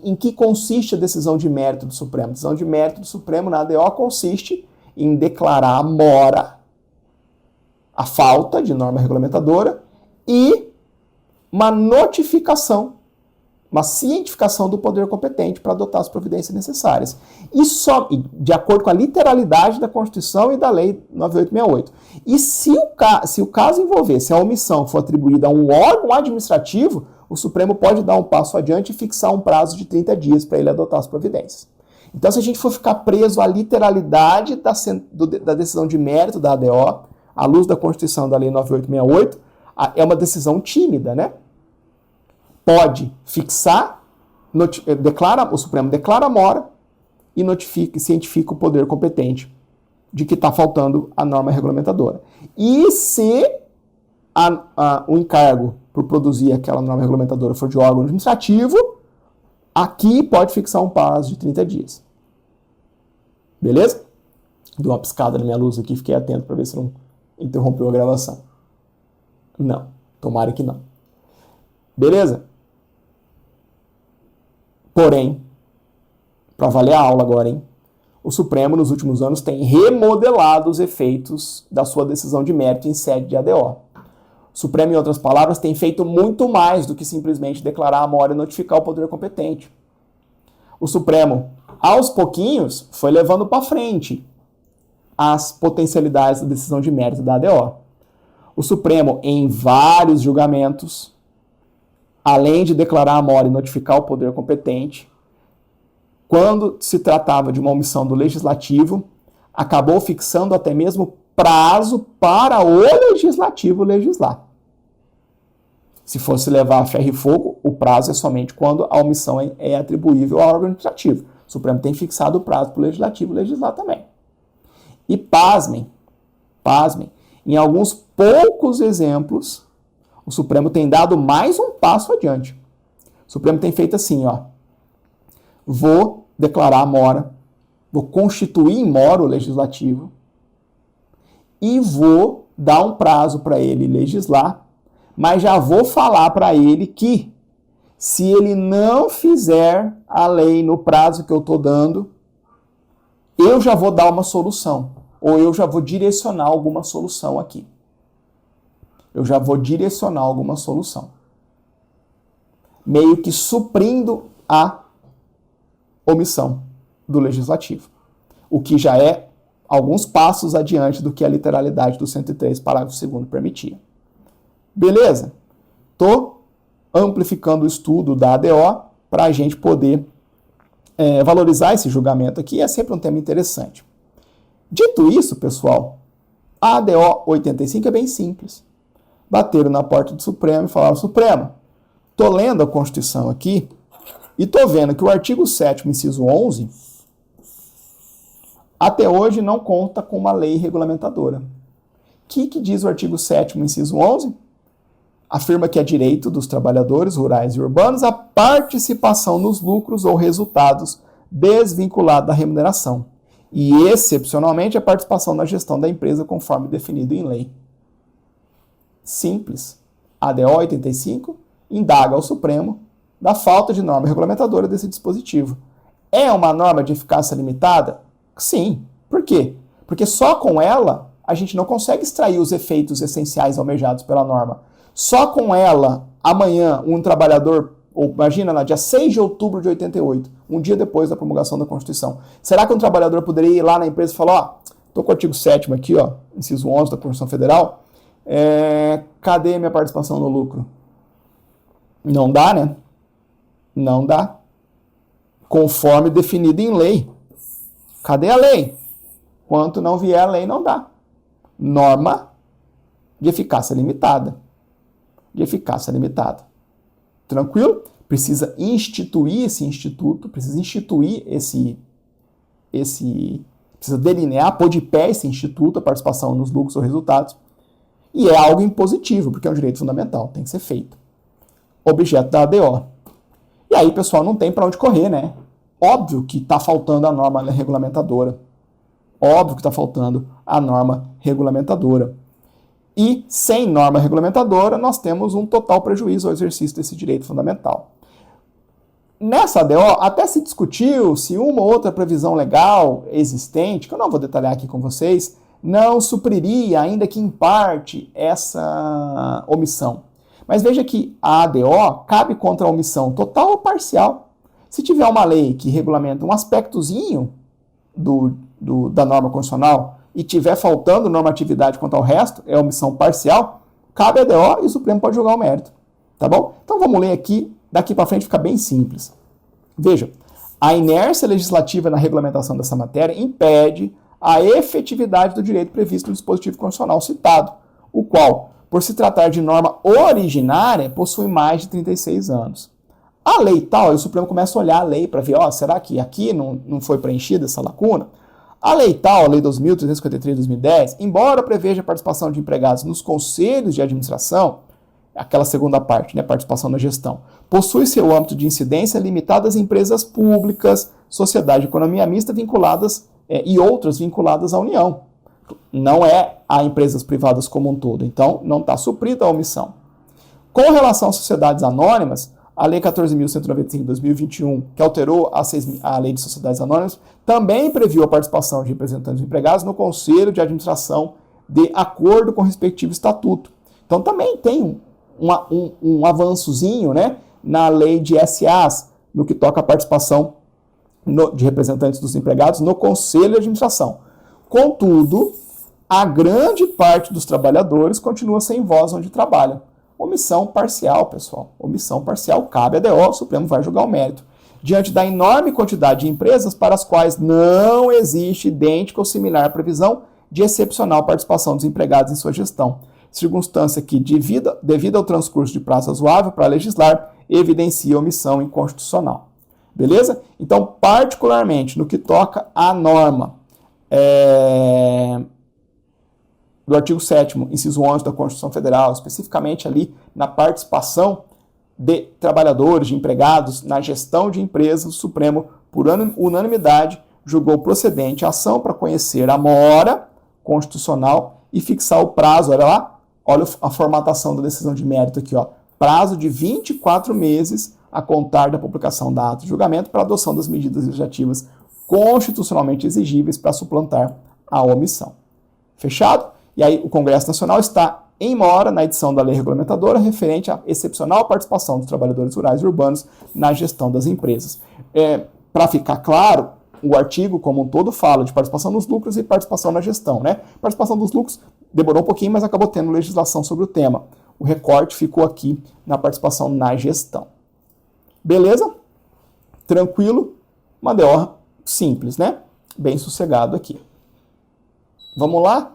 em que consiste a decisão de mérito do Supremo? A decisão de mérito do Supremo na ADO consiste em declarar a mora, a falta de norma regulamentadora e uma notificação, uma cientificação do poder competente para adotar as providências necessárias. E só de acordo com a literalidade da Constituição e da Lei 9868. E se o caso envolver, se a omissão for atribuída a um órgão administrativo, o Supremo pode dar um passo adiante e fixar um prazo de 30 dias para ele adotar as providências. Então, se a gente for ficar preso à literalidade da decisão de mérito da ADO, à luz da Constituição da Lei 9868, é uma decisão tímida, né? Pode fixar, o Supremo declara a mora e cientifica o poder competente de que está faltando a norma regulamentadora. E se o encargo por produzir aquela norma regulamentadora for de órgão administrativo, aqui pode fixar um prazo de 30 dias. Beleza? Dou uma piscada na minha luz aqui, fiquei atento para ver se não interrompeu a gravação. Não, tomara que não. Beleza? Porém, para valer a aula agora, hein? O Supremo, nos últimos anos, tem remodelado os efeitos da sua decisão de mérito em sede de ADO. O Supremo, em outras palavras, tem feito muito mais do que simplesmente declarar a mora e notificar o poder competente. O Supremo, aos pouquinhos, foi levando para frente as potencialidades da decisão de mérito da ADO. O Supremo, em vários julgamentos, além de declarar a mora e notificar o poder competente, quando se tratava de uma omissão do Legislativo, acabou fixando até mesmo prazo para o Legislativo legislar. Se fosse levar a ferro e fogo, o prazo é somente quando a omissão é atribuível ao órgão administrativo. O Supremo tem fixado o prazo para o Legislativo legislar também. E pasmem, em alguns poucos exemplos, o Supremo tem dado mais um passo adiante. O Supremo tem feito assim, ó. Vou declarar a mora, vou constituir em mora o Legislativo e vou dar um prazo para ele legislar, mas já vou falar para ele que, se ele não fizer a lei no prazo que eu estou dando, eu já vou dar uma solução. ou eu já vou direcionar alguma solução aqui. Eu já vou direcionar alguma solução. Meio que suprindo a omissão do legislativo. O que já é alguns passos adiante do que a literalidade do 103, parágrafo 2º permitia. Beleza? Estou amplificando o estudo da ADO para a gente poder valorizar esse julgamento aqui. É sempre um tema interessante. Dito isso, pessoal, a ADO 85 é bem simples. Bateram na porta do Supremo e falaram: Supremo, estou lendo a Constituição aqui e estou vendo que o artigo 7º, inciso 11, até hoje não conta com uma lei regulamentadora. O que diz o artigo 7º, inciso 11? Afirma que é direito dos trabalhadores rurais e urbanos a participação nos lucros ou resultados desvinculado da remuneração e, excepcionalmente, a participação na gestão da empresa conforme definido em lei. Simples. A ADO 85 indaga ao Supremo da falta de norma regulamentadora desse dispositivo. É uma norma de eficácia limitada? Sim. Por quê? Porque só com ela a gente não consegue extrair os efeitos essenciais almejados pela norma. Só com ela, amanhã, um trabalhador, ou imagina, no dia 6 de outubro de 88, um dia depois da promulgação da Constituição, será que um trabalhador poderia ir lá na empresa e falar: estou com o artigo 7º aqui, inciso 11 da Constituição Federal, cadê minha participação no lucro? Não dá, né? Não dá. Conforme definido em lei. Cadê a lei? Enquanto não vier a lei, não dá. Norma de eficácia limitada. De eficácia limitada. Tranquilo? Precisa instituir esse instituto, precisa instituir precisa delinear, pôr de pé esse instituto, a participação nos lucros ou resultados. E é algo impositivo, porque é um direito fundamental, tem que ser feito. Objeto da ADO. E aí, pessoal, não tem para onde correr, né? Óbvio que está faltando a norma regulamentadora. Óbvio que está faltando a norma regulamentadora. E, sem norma regulamentadora, nós temos um total prejuízo ao exercício desse direito fundamental. Nessa ADO, até se discutiu se uma ou outra previsão legal existente, que eu não vou detalhar aqui com vocês, não supriria, ainda que em parte, essa omissão. Mas veja que a ADO cabe contra a omissão total ou parcial. Se tiver uma lei que regulamenta um aspectozinho da norma constitucional e tiver faltando normatividade quanto ao resto, é omissão parcial, cabe a ADO e o Supremo pode julgar o mérito. Tá bom? Então vamos ler aqui, daqui para frente fica bem simples. Veja, a inércia legislativa na regulamentação dessa matéria impede a efetividade do direito previsto no dispositivo constitucional citado, o qual, por se tratar de norma originária, possui mais de 36 anos. A lei tal, o Supremo começa a olhar a lei para ver, será que aqui não foi preenchida essa lacuna? A lei tal, a Lei 2.353 de 2010, embora preveja a participação de empregados nos conselhos de administração, aquela segunda parte, né, participação na gestão, possui seu âmbito de incidência limitado às empresas públicas, sociedade de economia mista vinculadas e outras vinculadas à União. Não é a empresas privadas como um todo. Então, não está suprida a omissão. Com relação às sociedades anônimas, a Lei 14.195 de 2021, que alterou a Lei de Sociedades Anônimas, também previu a participação de representantes empregados no Conselho de Administração de acordo com o respectivo estatuto. Então, também tem um avançozinho, né, na Lei de SAs, no que toca a participação de representantes dos empregados no Conselho de Administração. Contudo, a grande parte dos trabalhadores continua sem voz onde trabalham. Omissão parcial, pessoal. Omissão parcial, cabe a ADO, o Supremo vai julgar o mérito. Diante da enorme quantidade de empresas para as quais não existe idêntica ou similar previsão de excepcional participação dos empregados em sua gestão. Circunstância que, devido ao transcurso de prazo razoável para legislar, evidencia omissão inconstitucional. Beleza? Então, particularmente no que toca à norma do artigo 7º, inciso 11 da Constituição Federal, especificamente ali na participação de trabalhadores, de empregados na gestão de empresas, o Supremo, por unanimidade, julgou procedente a ação para conhecer a mora constitucional e fixar o prazo, olha lá, olha a formatação da decisão de mérito aqui, prazo de 24 meses a contar da publicação da ata de julgamento para adoção das medidas legislativas constitucionalmente exigíveis para suplantar a omissão. Fechado? E aí o Congresso Nacional está em mora na edição da lei regulamentadora referente à excepcional participação dos trabalhadores rurais e urbanos na gestão das empresas. Para ficar claro, o artigo como um todo fala de participação nos lucros e participação na gestão, né? Participação dos lucros demorou um pouquinho, mas acabou tendo legislação sobre o tema. O recorte ficou aqui na participação na gestão. Beleza? Tranquilo? Uma DO simples, né? Bem sossegado aqui. Vamos lá?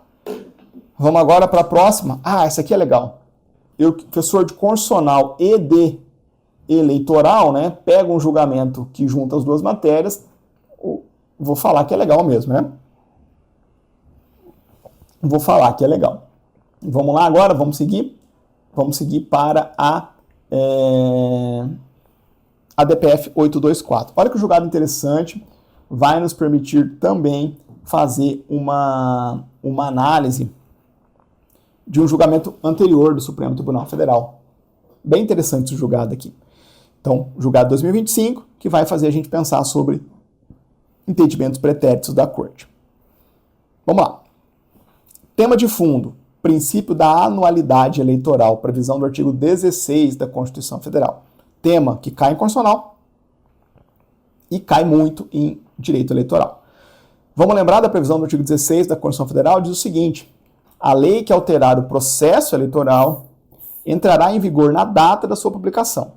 Vamos agora para a próxima. Essa aqui é legal. Eu, professor de constitucional e de eleitoral, né? Pega um julgamento que junta as duas matérias. Vou falar que é legal mesmo, né? Vou falar que é legal. Vamos lá agora? Vamos seguir? Vamos seguir para a DPF 824. Olha que julgado interessante. Vai nos permitir também fazer uma análise de um julgamento anterior do Supremo Tribunal Federal. Bem interessante esse julgado aqui. Então, julgado 2025, que vai fazer a gente pensar sobre entendimentos pretéritos da Corte. Vamos lá. Tema de fundo, princípio da anualidade eleitoral, previsão do artigo 16 da Constituição Federal. Tema que cai em constitucional e cai muito em direito eleitoral. Vamos lembrar da previsão do artigo 16 da Constituição Federal, diz o seguinte: a lei que alterar o processo eleitoral entrará em vigor na data da sua publicação,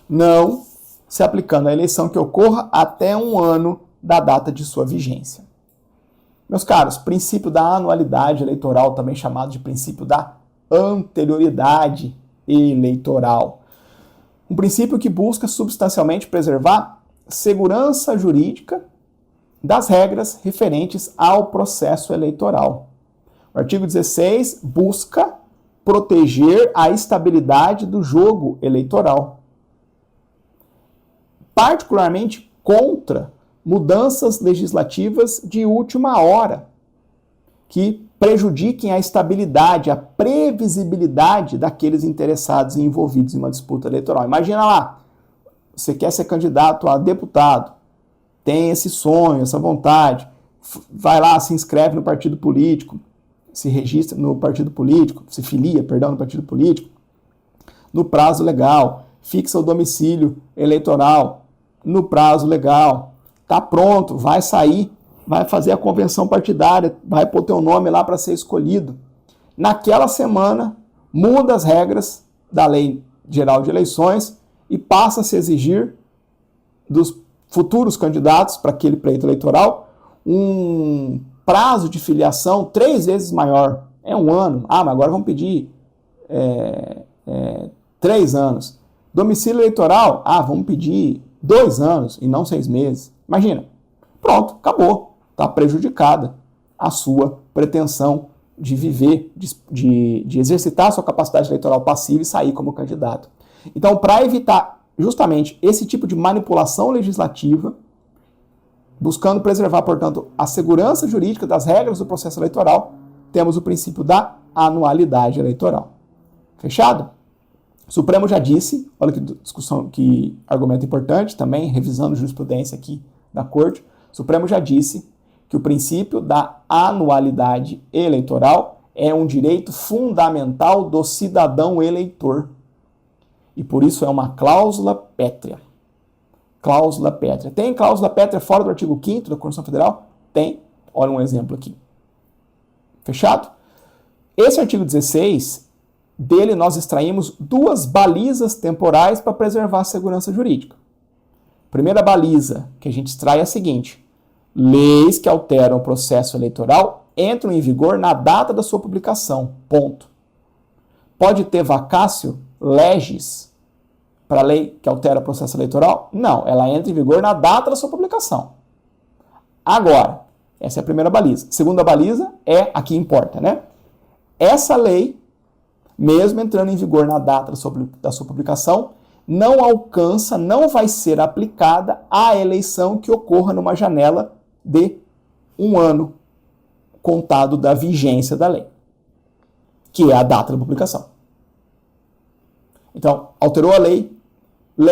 não se aplicando à eleição que ocorra até um ano da data de sua vigência. Meus caros, princípio da anualidade eleitoral, também chamado de princípio da anterioridade eleitoral. Um princípio que busca substancialmente preservar segurança jurídica das regras referentes ao processo eleitoral. O artigo 16 busca proteger a estabilidade do jogo eleitoral, particularmente contra mudanças legislativas de última hora, que prejudiquem a estabilidade, a previsibilidade daqueles interessados e envolvidos em uma disputa eleitoral. Imagina lá, você quer ser candidato a deputado, tem esse sonho, essa vontade, vai lá, se inscreve no partido político, se registra no partido político, se filia, no partido político, no prazo legal, fixa o domicílio eleitoral no prazo legal, tá pronto, vai sair, vai fazer a convenção partidária, vai pôr teu nome lá para ser escolhido. Naquela semana, muda as regras da Lei Geral de Eleições e passa a se exigir dos futuros candidatos para aquele pleito eleitoral um prazo de filiação 3 vezes maior. É 1 ano. Mas agora vamos pedir 3 anos. Domicílio eleitoral, vamos pedir 2 anos e não 6 meses. Imagina. Pronto, acabou. Está prejudicada a sua pretensão de viver, de exercitar a sua capacidade eleitoral passiva e sair como candidato. Então, para evitar justamente esse tipo de manipulação legislativa, buscando preservar, portanto, a segurança jurídica das regras do processo eleitoral, temos o princípio da anualidade eleitoral. Fechado? O Supremo já disse, olha que discussão, que argumento importante também, revisando jurisprudência aqui da Corte, o Supremo já disse que o princípio da anualidade eleitoral é um direito fundamental do cidadão eleitor. E por isso é uma cláusula pétrea. Cláusula pétrea. Tem cláusula pétrea fora do artigo 5º da Constituição Federal? Tem. Olha um exemplo aqui. Fechado? Esse artigo 16, dele nós extraímos 2 balizas temporais para preservar a segurança jurídica. Primeira baliza que a gente extrai é a seguinte: leis que alteram o processo eleitoral entram em vigor na data da sua publicação. Ponto. Pode ter vacácio legis para a lei que altera o processo eleitoral? Não, ela entra em vigor na data da sua publicação. Agora, essa é a primeira baliza. Segunda baliza é a que importa, né? Essa lei, mesmo entrando em vigor na data da sua publicação, não alcança, não vai ser aplicada à eleição que ocorra numa janela de 1 ano contado da vigência da lei, que é a data da publicação. Então, alterou a lei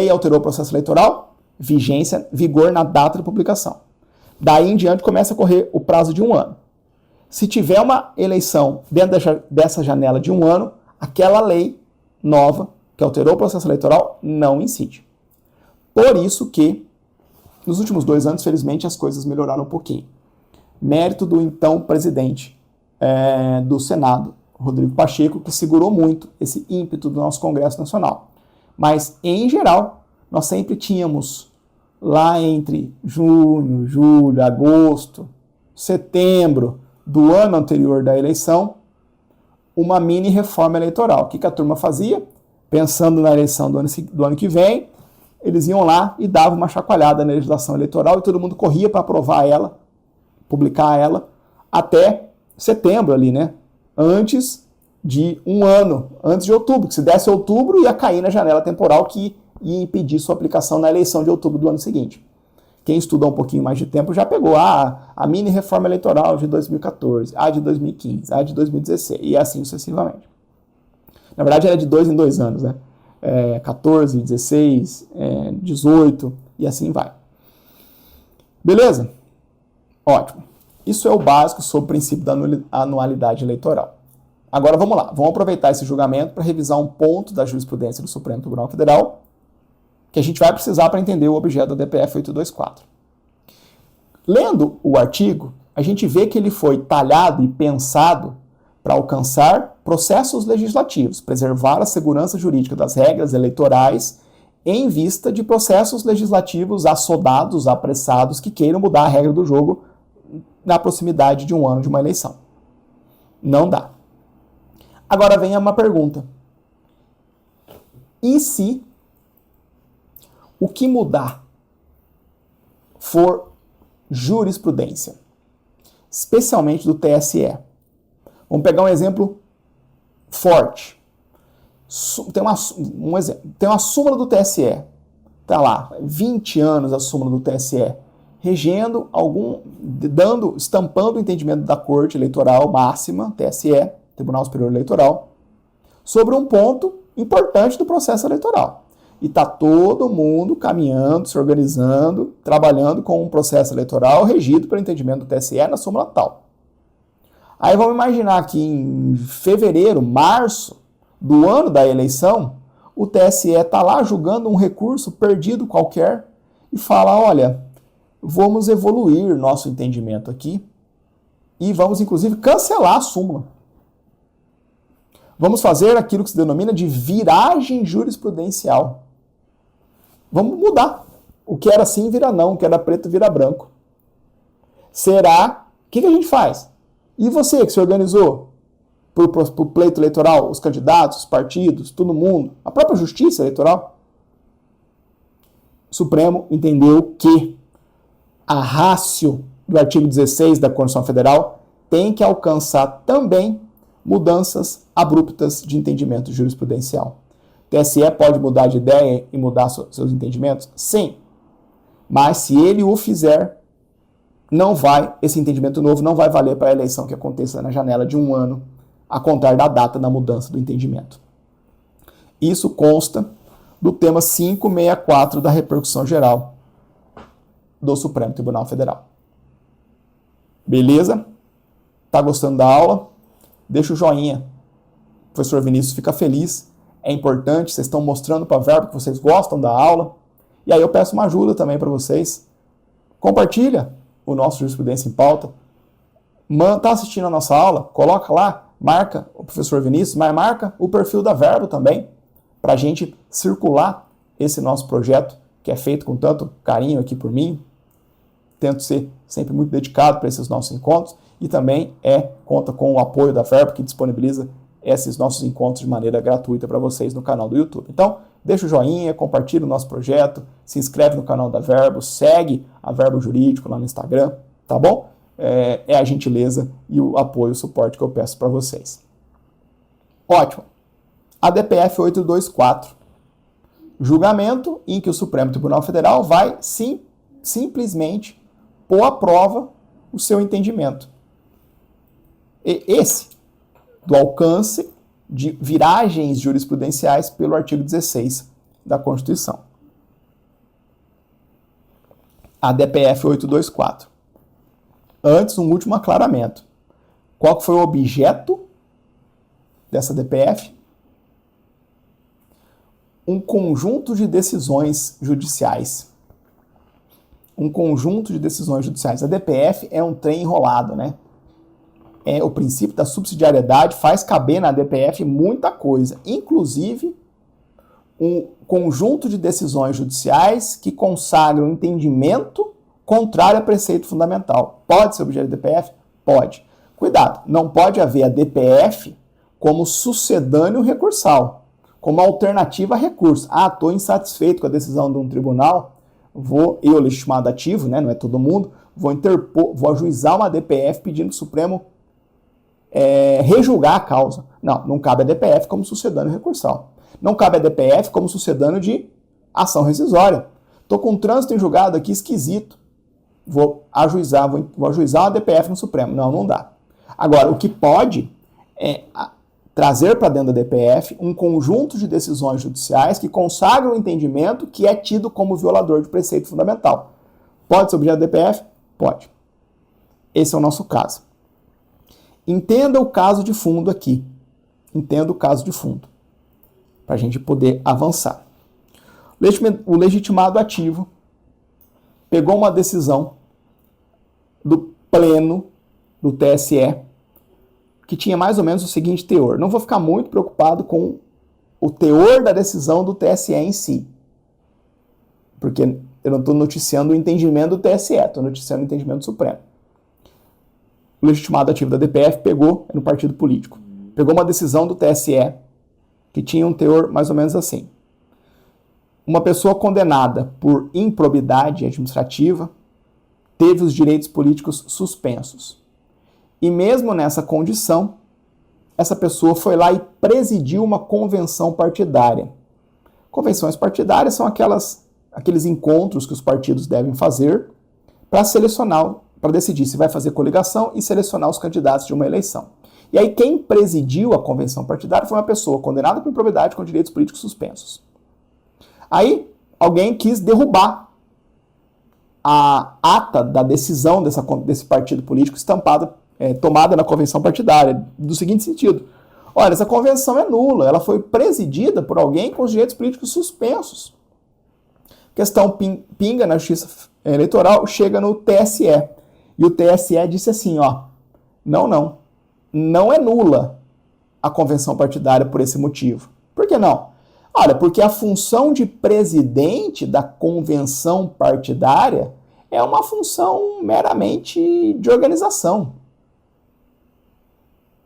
alterou o processo eleitoral, vigência, vigor na data da publicação. Daí em diante começa a correr o prazo de 1 ano. Se tiver uma eleição dentro dessa janela de 1 ano, aquela lei nova, que alterou o processo eleitoral, não incide. Por isso que, nos últimos 2 anos, felizmente, as coisas melhoraram um pouquinho. Mérito do então presidente do Senado, Rodrigo Pacheco, que segurou muito esse ímpeto do nosso Congresso Nacional. Mas, em geral, nós sempre tínhamos, lá entre junho, julho, agosto, setembro do ano anterior da eleição, uma mini reforma eleitoral. O que a turma fazia? Pensando na eleição do ano que vem, eles iam lá e davam uma chacoalhada na legislação eleitoral e todo mundo corria para aprovar ela, publicar ela, até setembro ali, né? Antes de 1 ano, antes de outubro, que se desse outubro ia cair na janela temporal que ia impedir sua aplicação na eleição de outubro do ano seguinte. Quem estudou um pouquinho mais de tempo já pegou a mini reforma eleitoral de 2014, a de 2015, a de 2016 e assim sucessivamente. Na verdade era de 2 em 2 anos, né? 14, 16, 18 e assim vai. Beleza? Ótimo. Isso é o básico sobre o princípio da anualidade eleitoral. Agora vamos lá, vamos aproveitar esse julgamento para revisar um ponto da jurisprudência do Supremo Tribunal Federal que a gente vai precisar para entender o objeto da DPF 824. Lendo o artigo, a gente vê que ele foi talhado e pensado para alcançar processos legislativos, preservar a segurança jurídica das regras eleitorais em vista de processos legislativos assodados, apressados, que queiram mudar a regra do jogo na proximidade de 1 ano de uma eleição. Não dá. Agora vem uma pergunta. E se o que mudar for jurisprudência, especialmente do TSE? Vamos pegar um exemplo forte. Tem uma súmula do TSE. Está lá, 20 anos a súmula do TSE, regendo estampando o entendimento da Corte Eleitoral Máxima, TSE, Tribunal Superior Eleitoral, sobre um ponto importante do processo eleitoral. E está todo mundo caminhando, se organizando, trabalhando com um processo eleitoral regido pelo entendimento do TSE na súmula tal. Aí vamos imaginar que em fevereiro, março do ano da eleição, o TSE está lá julgando um recurso perdido qualquer e fala, olha, vamos evoluir nosso entendimento aqui e vamos, inclusive, cancelar a súmula. Vamos fazer aquilo que se denomina de viragem jurisprudencial. Vamos mudar. O que era assim vira não, o que era preto vira branco. Será? O que a gente faz? E você que se organizou para o pleito eleitoral, os candidatos, os partidos, todo mundo, a própria justiça eleitoral? O Supremo entendeu que a ratio do artigo 16 da Constituição Federal tem que alcançar também mudanças abruptas de entendimento jurisprudencial. O TSE pode mudar de ideia e mudar seus entendimentos? Sim. Mas se ele o fizer, esse entendimento novo não vai valer para a eleição que aconteça na janela de 1 ano, a contar da data da mudança do entendimento. Isso consta do tema 564 da repercussão geral do Supremo Tribunal Federal. Beleza? Tá gostando da aula? Deixa o joinha. O professor Vinícius fica feliz. É importante, vocês estão mostrando para a Verbo que vocês gostam da aula. E aí eu peço uma ajuda também para vocês. Compartilha o nosso Jurisprudência em Pauta. Tá assistindo a nossa aula? Coloca lá, marca o professor Vinícius, mas marca o perfil da Verbo também, para a gente circular esse nosso projeto, que é feito com tanto carinho aqui por mim. Tento ser sempre muito dedicado para esses nossos encontros e também conta com o apoio da Verbo, que disponibiliza esses nossos encontros de maneira gratuita para vocês no canal do YouTube. Então, deixa o joinha, compartilha o nosso projeto, se inscreve no canal da Verbo, segue a Verbo Jurídico lá no Instagram, tá bom? É a gentileza e o apoio, o suporte que eu peço para vocês. Ótimo. A DPF 824. Julgamento em que o Supremo Tribunal Federal vai simplesmente pôr à prova o seu entendimento. Esse do alcance de viragens jurisprudenciais pelo artigo 16 da Constituição. A DPF 824. Antes, um último aclaramento. Qual que foi o objeto dessa DPF? Um conjunto de decisões judiciais. Um conjunto de decisões judiciais. A DPF é um trem enrolado, né? O princípio da subsidiariedade faz caber na DPF muita coisa, inclusive um conjunto de decisões judiciais que consagram entendimento contrário a preceito fundamental. Pode ser objeto de DPF? Pode. Cuidado, não pode haver a DPF como sucedâneo recursal, como alternativa a recurso. Estou insatisfeito com a decisão de um tribunal, eu, legitimado ativo, né, não é todo mundo, vou ajuizar uma DPF pedindo que o Supremo rejulgar a causa. Não cabe a DPF como sucedâneo recursal. Não cabe a DPF como sucedâneo de ação rescisória. Estou com um trânsito em julgado aqui esquisito. Vou ajuizar uma DPF no Supremo. Não dá. Agora, o que pode é trazer para dentro da DPF um conjunto de decisões judiciais que consagram o entendimento que é tido como violador de preceito fundamental. Pode ser objeto da DPF? Pode. Esse é o nosso caso. Entenda o caso de fundo aqui. Entenda o caso de fundo, para a gente poder avançar. O legitimado ativo pegou uma decisão do pleno do TSE que tinha mais ou menos o seguinte teor. Não vou ficar muito preocupado com o teor da decisão do TSE em si, porque eu não estou noticiando o entendimento do TSE, estou noticiando o entendimento do Supremo. O legitimado ativo da DPF pegou, no partido político, pegou uma decisão do TSE que tinha um teor mais ou menos assim. Uma pessoa condenada por improbidade administrativa teve os direitos políticos suspensos. E mesmo nessa condição, essa pessoa foi lá e presidiu uma convenção partidária. Convenções partidárias são aqueles encontros que os partidos devem fazer para decidir se vai fazer coligação e selecionar os candidatos de uma eleição. E aí quem presidiu a convenção partidária foi uma pessoa condenada por improbidade com direitos políticos suspensos. Aí alguém quis derrubar a ata da decisão desse partido político tomada na convenção partidária, do seguinte sentido: olha, essa convenção é nula, ela foi presidida por alguém com os direitos políticos suspensos. Questão pinga na Justiça Eleitoral, chega no TSE. E o TSE disse assim, não é nula a convenção partidária por esse motivo. Por que não? Olha, porque a função de presidente da convenção partidária é uma função meramente de organização.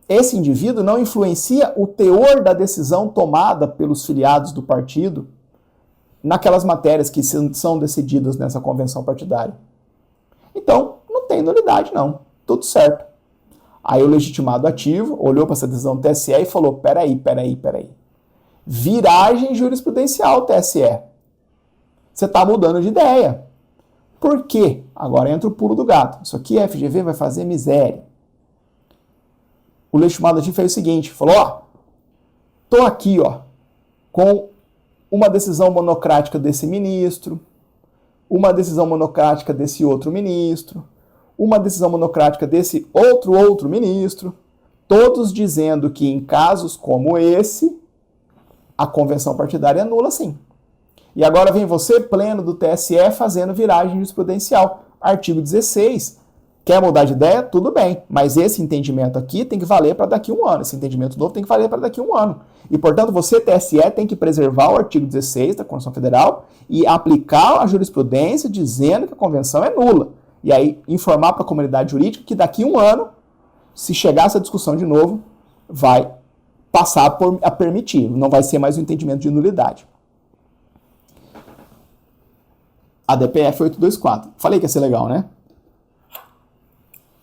Esse indivíduo não influencia o teor da decisão tomada pelos filiados do partido naquelas matérias que são decididas nessa convenção partidária. Então, não tem nulidade não, tudo certo. Aí o legitimado ativo olhou para essa decisão do TSE e falou, peraí. Viragem jurisprudencial, TSE. Você está mudando de ideia. Por quê? Agora entra o pulo do gato. Isso aqui a FGV vai fazer miséria. O legitimado ativo fez o seguinte, falou, tô aqui, com uma decisão monocrática desse ministro, uma decisão monocrática desse outro ministro, uma decisão monocrática desse outro ministro, todos dizendo que em casos como esse, a convenção partidária é nula, sim. E agora vem você, pleno do TSE, fazendo viragem jurisprudencial. Artigo 16. Quer mudar de ideia? Tudo bem. Mas esse entendimento aqui tem que valer para daqui a um ano. Esse entendimento novo tem que valer para daqui a um ano. E, portanto, você, TSE, tem que preservar o artigo 16 da Constituição Federal e aplicar a jurisprudência dizendo que a convenção é nula. E aí, informar para a comunidade jurídica que daqui a um ano, se chegar essa discussão de novo, vai passar a permitir. Não vai ser mais um entendimento de nulidade. A DPF 824. Falei que ia ser legal, né?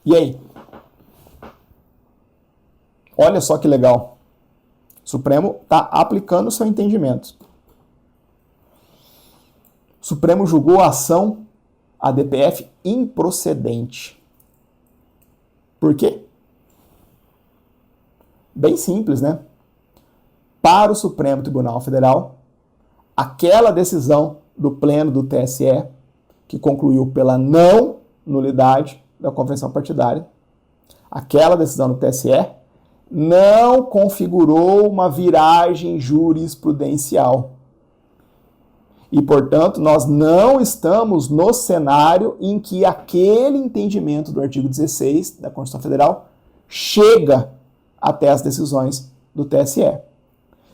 E aí? Olha só que legal. O Supremo está aplicando o seu entendimento. O Supremo julgou a ação, a DPF, improcedente. Por quê? Bem simples, né? Para o Supremo Tribunal Federal, aquela decisão do pleno do TSE, que concluiu pela não nulidade, da convenção partidária, aquela decisão do TSE, não configurou uma viragem jurisprudencial. E, portanto, nós não estamos no cenário em que aquele entendimento do artigo 16 da Constituição Federal chega até as decisões do TSE.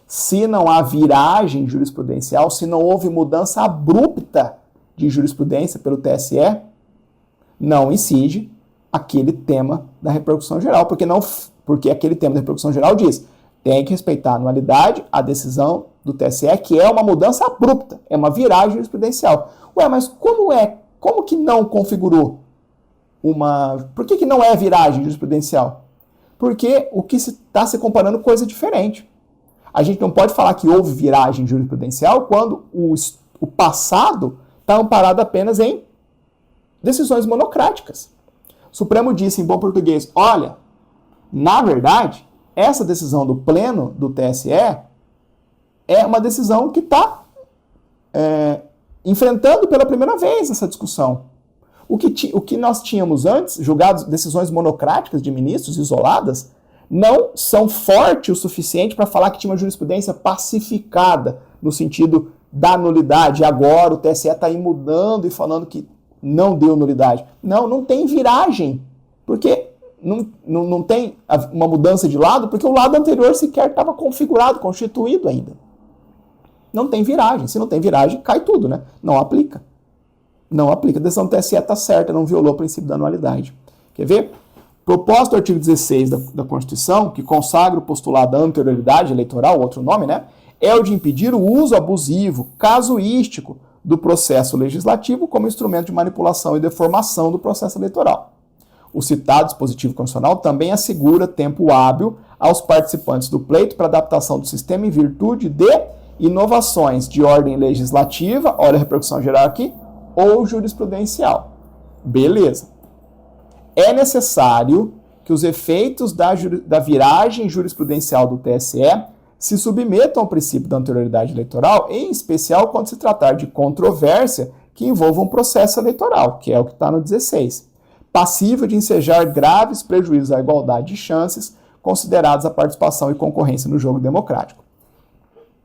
Se não há viragem jurisprudencial, se não houve mudança abrupta de jurisprudência pelo TSE, não incide aquele tema da repercussão geral, porque aquele tema da repercussão geral diz: tem que respeitar a anualidade, a decisão do TSE, que é uma mudança abrupta, é uma viragem jurisprudencial. Ué, mas como que não configurou uma... Por que não é viragem jurisprudencial? Porque o que está se comparando coisa diferente. A gente não pode falar que houve viragem jurisprudencial quando o passado está amparado apenas em decisões monocráticas. O Supremo disse em bom português: olha, na verdade, essa decisão do pleno do TSE é uma decisão que está enfrentando pela primeira vez essa discussão. O que nós tínhamos antes, julgados decisões monocráticas de ministros isoladas, não são fortes o suficiente para falar que tinha uma jurisprudência pacificada, no sentido da nulidade. Agora o TSE está aí mudando e falando que não deu nulidade. Não tem viragem, porque não tem uma mudança de lado, porque o lado anterior sequer estava configurado, constituído ainda. Não tem viragem. Se não tem viragem, cai tudo, né? Não aplica. Não aplica. A decisão do TSE está certa, não violou o princípio da anualidade. Quer ver? Proposto do artigo 16 da Constituição, que consagra o postulado da anterioridade eleitoral, outro nome, né? É o de impedir o uso abusivo, casuístico, do processo legislativo como instrumento de manipulação e deformação do processo eleitoral. O citado dispositivo constitucional também assegura tempo hábil aos participantes do pleito para adaptação do sistema em virtude de inovações de ordem legislativa, olha a repercussão geral aqui, ou jurisprudencial. Beleza. É necessário que os efeitos da viragem jurisprudencial do TSE se submetam ao princípio da anterioridade eleitoral, em especial quando se tratar de controvérsia que envolva um processo eleitoral, que é o que está no 16, passível de ensejar graves prejuízos à igualdade de chances, considerados a participação e concorrência no jogo democrático.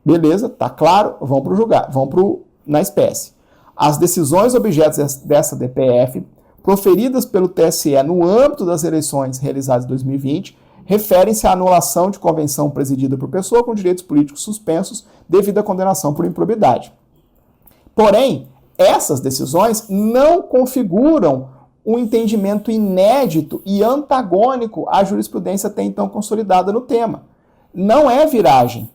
Beleza, tá claro? Vamos para o julgado, na espécie. As decisões objetos dessa DPF, proferidas pelo TSE no âmbito das eleições realizadas em 2020, referem-se à anulação de convenção presidida por pessoa com direitos políticos suspensos devido à condenação por improbidade. Porém, essas decisões não configuram um entendimento inédito e antagônico à jurisprudência até então consolidada no tema. Não é viragem.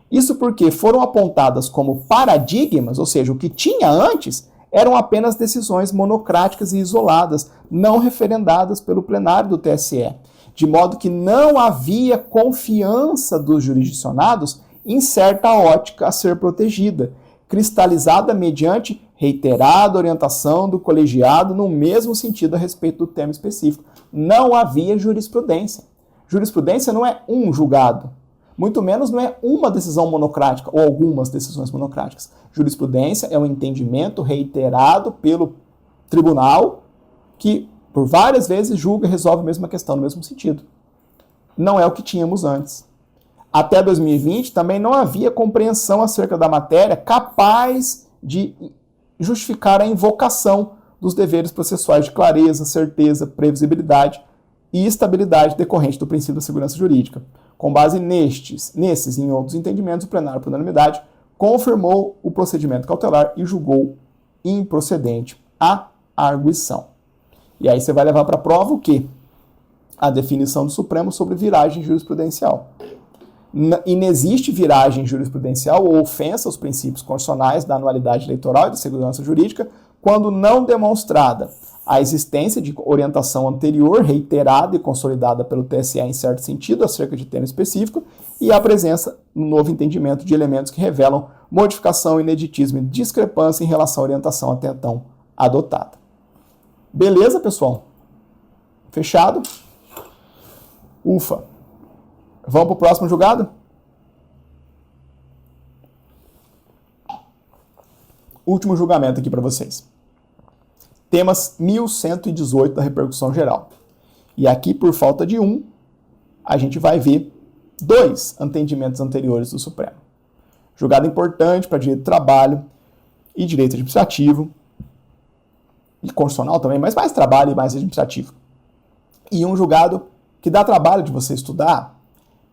Isso porque foram apontadas como paradigmas, ou seja, o que tinha antes eram apenas decisões monocráticas e isoladas, não referendadas pelo plenário do TSE, de modo que não havia confiança dos jurisdicionados em certa ótica a ser protegida, cristalizada mediante reiterada orientação do colegiado no mesmo sentido a respeito do tema específico. Não havia jurisprudência. Jurisprudência não é um julgado, muito menos não é uma decisão monocrática ou algumas decisões monocráticas. Jurisprudência é um entendimento reiterado pelo tribunal que, por várias vezes, julga e resolve a mesma questão no mesmo sentido. Não é o que tínhamos antes. Até 2020 também não havia compreensão acerca da matéria capaz de justificar a invocação dos deveres processuais de clareza, certeza, previsibilidade e estabilidade decorrente do princípio da segurança jurídica. Com base nesses e em outros entendimentos, o plenário, por unanimidade, confirmou o procedimento cautelar e julgou improcedente a arguição. E aí você vai levar para a prova o quê? A definição do Supremo sobre viragem jurisprudencial. Inexiste viragem jurisprudencial ou ofensa aos princípios constitucionais da anualidade eleitoral e da segurança jurídica quando não demonstrada a existência de orientação anterior, reiterada e consolidada pelo TSE em certo sentido acerca de tema específico e a presença no novo entendimento de elementos que revelam modificação, ineditismo e discrepância em relação à orientação até então adotada. Beleza, pessoal? Fechado? Ufa! Vamos para o próximo julgado? Último julgamento aqui para vocês. temas 1118 da repercussão geral. E aqui, por falta de um, a gente vai ver 2 entendimentos anteriores do Supremo. Julgado importante para direito do trabalho e direito administrativo, e constitucional também, mas mais trabalho e mais administrativo. E um julgado que dá trabalho de você estudar,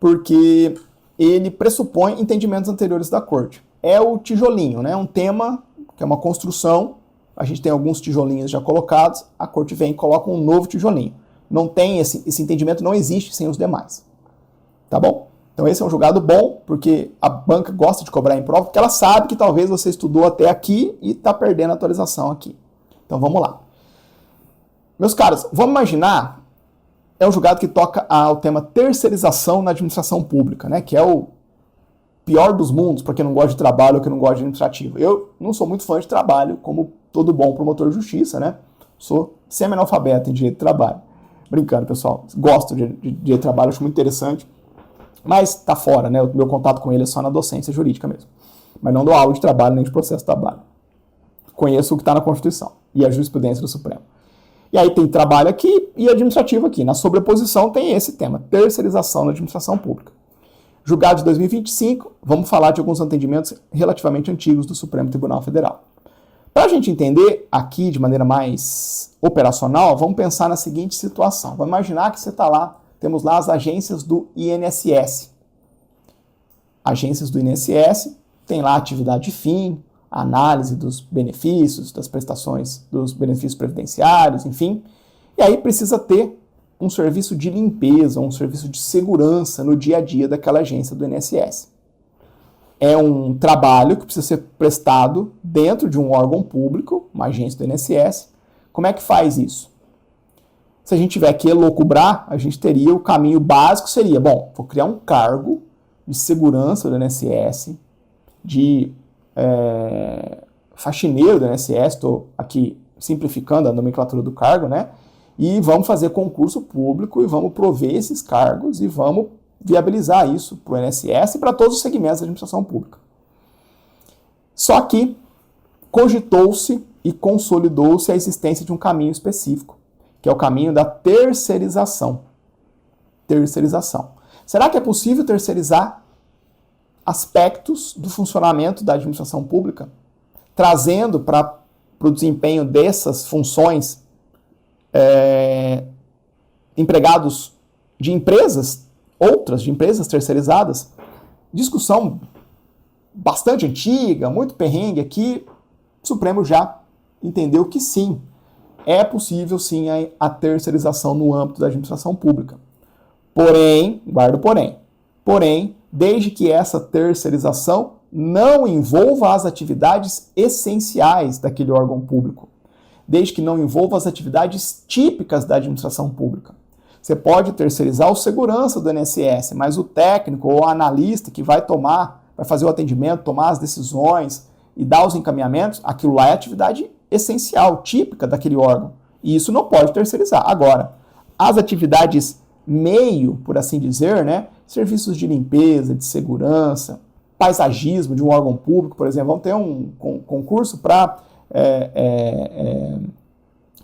porque ele pressupõe entendimentos anteriores da Corte. É o tijolinho, né? Um tema que é uma construção, a gente tem alguns tijolinhos já colocados, a Corte vem e coloca um novo tijolinho. Não tem esse entendimento, não existe sem os demais. Tá bom? Então esse é um julgado bom, porque a banca gosta de cobrar em prova, porque ela sabe que talvez você estudou até aqui e está perdendo a atualização aqui. Então vamos lá. Meus caros, vamos imaginar, é um julgado que toca ao tema terceirização na administração pública, né? Que é o pior dos mundos para quem não gosta de trabalho ou quem não gosta de administrativo. Eu não sou muito fã de trabalho, como todo bom promotor de justiça, né? Sou semi-analfabeto em direito de trabalho. Brincando, pessoal. Gosto de direito de trabalho, acho muito interessante. Mas tá fora, né? O meu contato com ele é só na docência jurídica mesmo. Mas não dou aula de trabalho nem de processo de trabalho. Conheço o que está na Constituição e a jurisprudência do Supremo. E aí tem trabalho aqui e administrativo aqui. Na sobreposição tem esse tema, terceirização na administração pública. Julgado de 2025, vamos falar de alguns entendimentos relativamente antigos do Supremo Tribunal Federal. Para a gente entender aqui de maneira mais operacional, vamos pensar na seguinte situação. Vamos imaginar que você está lá, temos lá as agências do INSS. Agências do INSS, tem lá atividade de fim, análise dos benefícios, das prestações, dos benefícios previdenciários, enfim. E aí precisa ter um serviço de limpeza, um serviço de segurança no dia a dia daquela agência do INSS. É um trabalho que precisa ser prestado dentro de um órgão público, uma agência do INSS. Como é que faz isso? Se a gente tiver que elocubrar, a gente teria o caminho básico, seria, bom, vou criar um cargo de segurança do INSS, de faxineiro do INSS, estou aqui simplificando a nomenclatura do cargo, né? E vamos fazer concurso público e vamos prover esses cargos e vamos viabilizar isso para o INSS e para todos os segmentos da administração pública. Só que cogitou-se e consolidou-se a existência de um caminho específico, que é o caminho da terceirização. Terceirização. Será que é possível terceirizar aspectos do funcionamento da administração pública, trazendo para o desempenho dessas funções empregados de empresas, outras de empresas terceirizadas? Discussão bastante antiga, muito perrengue aqui. O Supremo já entendeu que sim, é possível sim a terceirização no âmbito da administração pública. Porém, guarda o porém, desde que essa terceirização não envolva as atividades essenciais daquele órgão público, desde que não envolva as atividades típicas da administração pública. Você pode terceirizar o segurança do INSS, mas o técnico ou o analista que vai fazer o atendimento, tomar as decisões e dar os encaminhamentos, aquilo lá é atividade essencial, típica daquele órgão. E isso não pode terceirizar. Agora, as atividades meio, por assim dizer, né? Serviços de limpeza, de segurança, paisagismo de um órgão público, por exemplo. Vamos ter um concurso para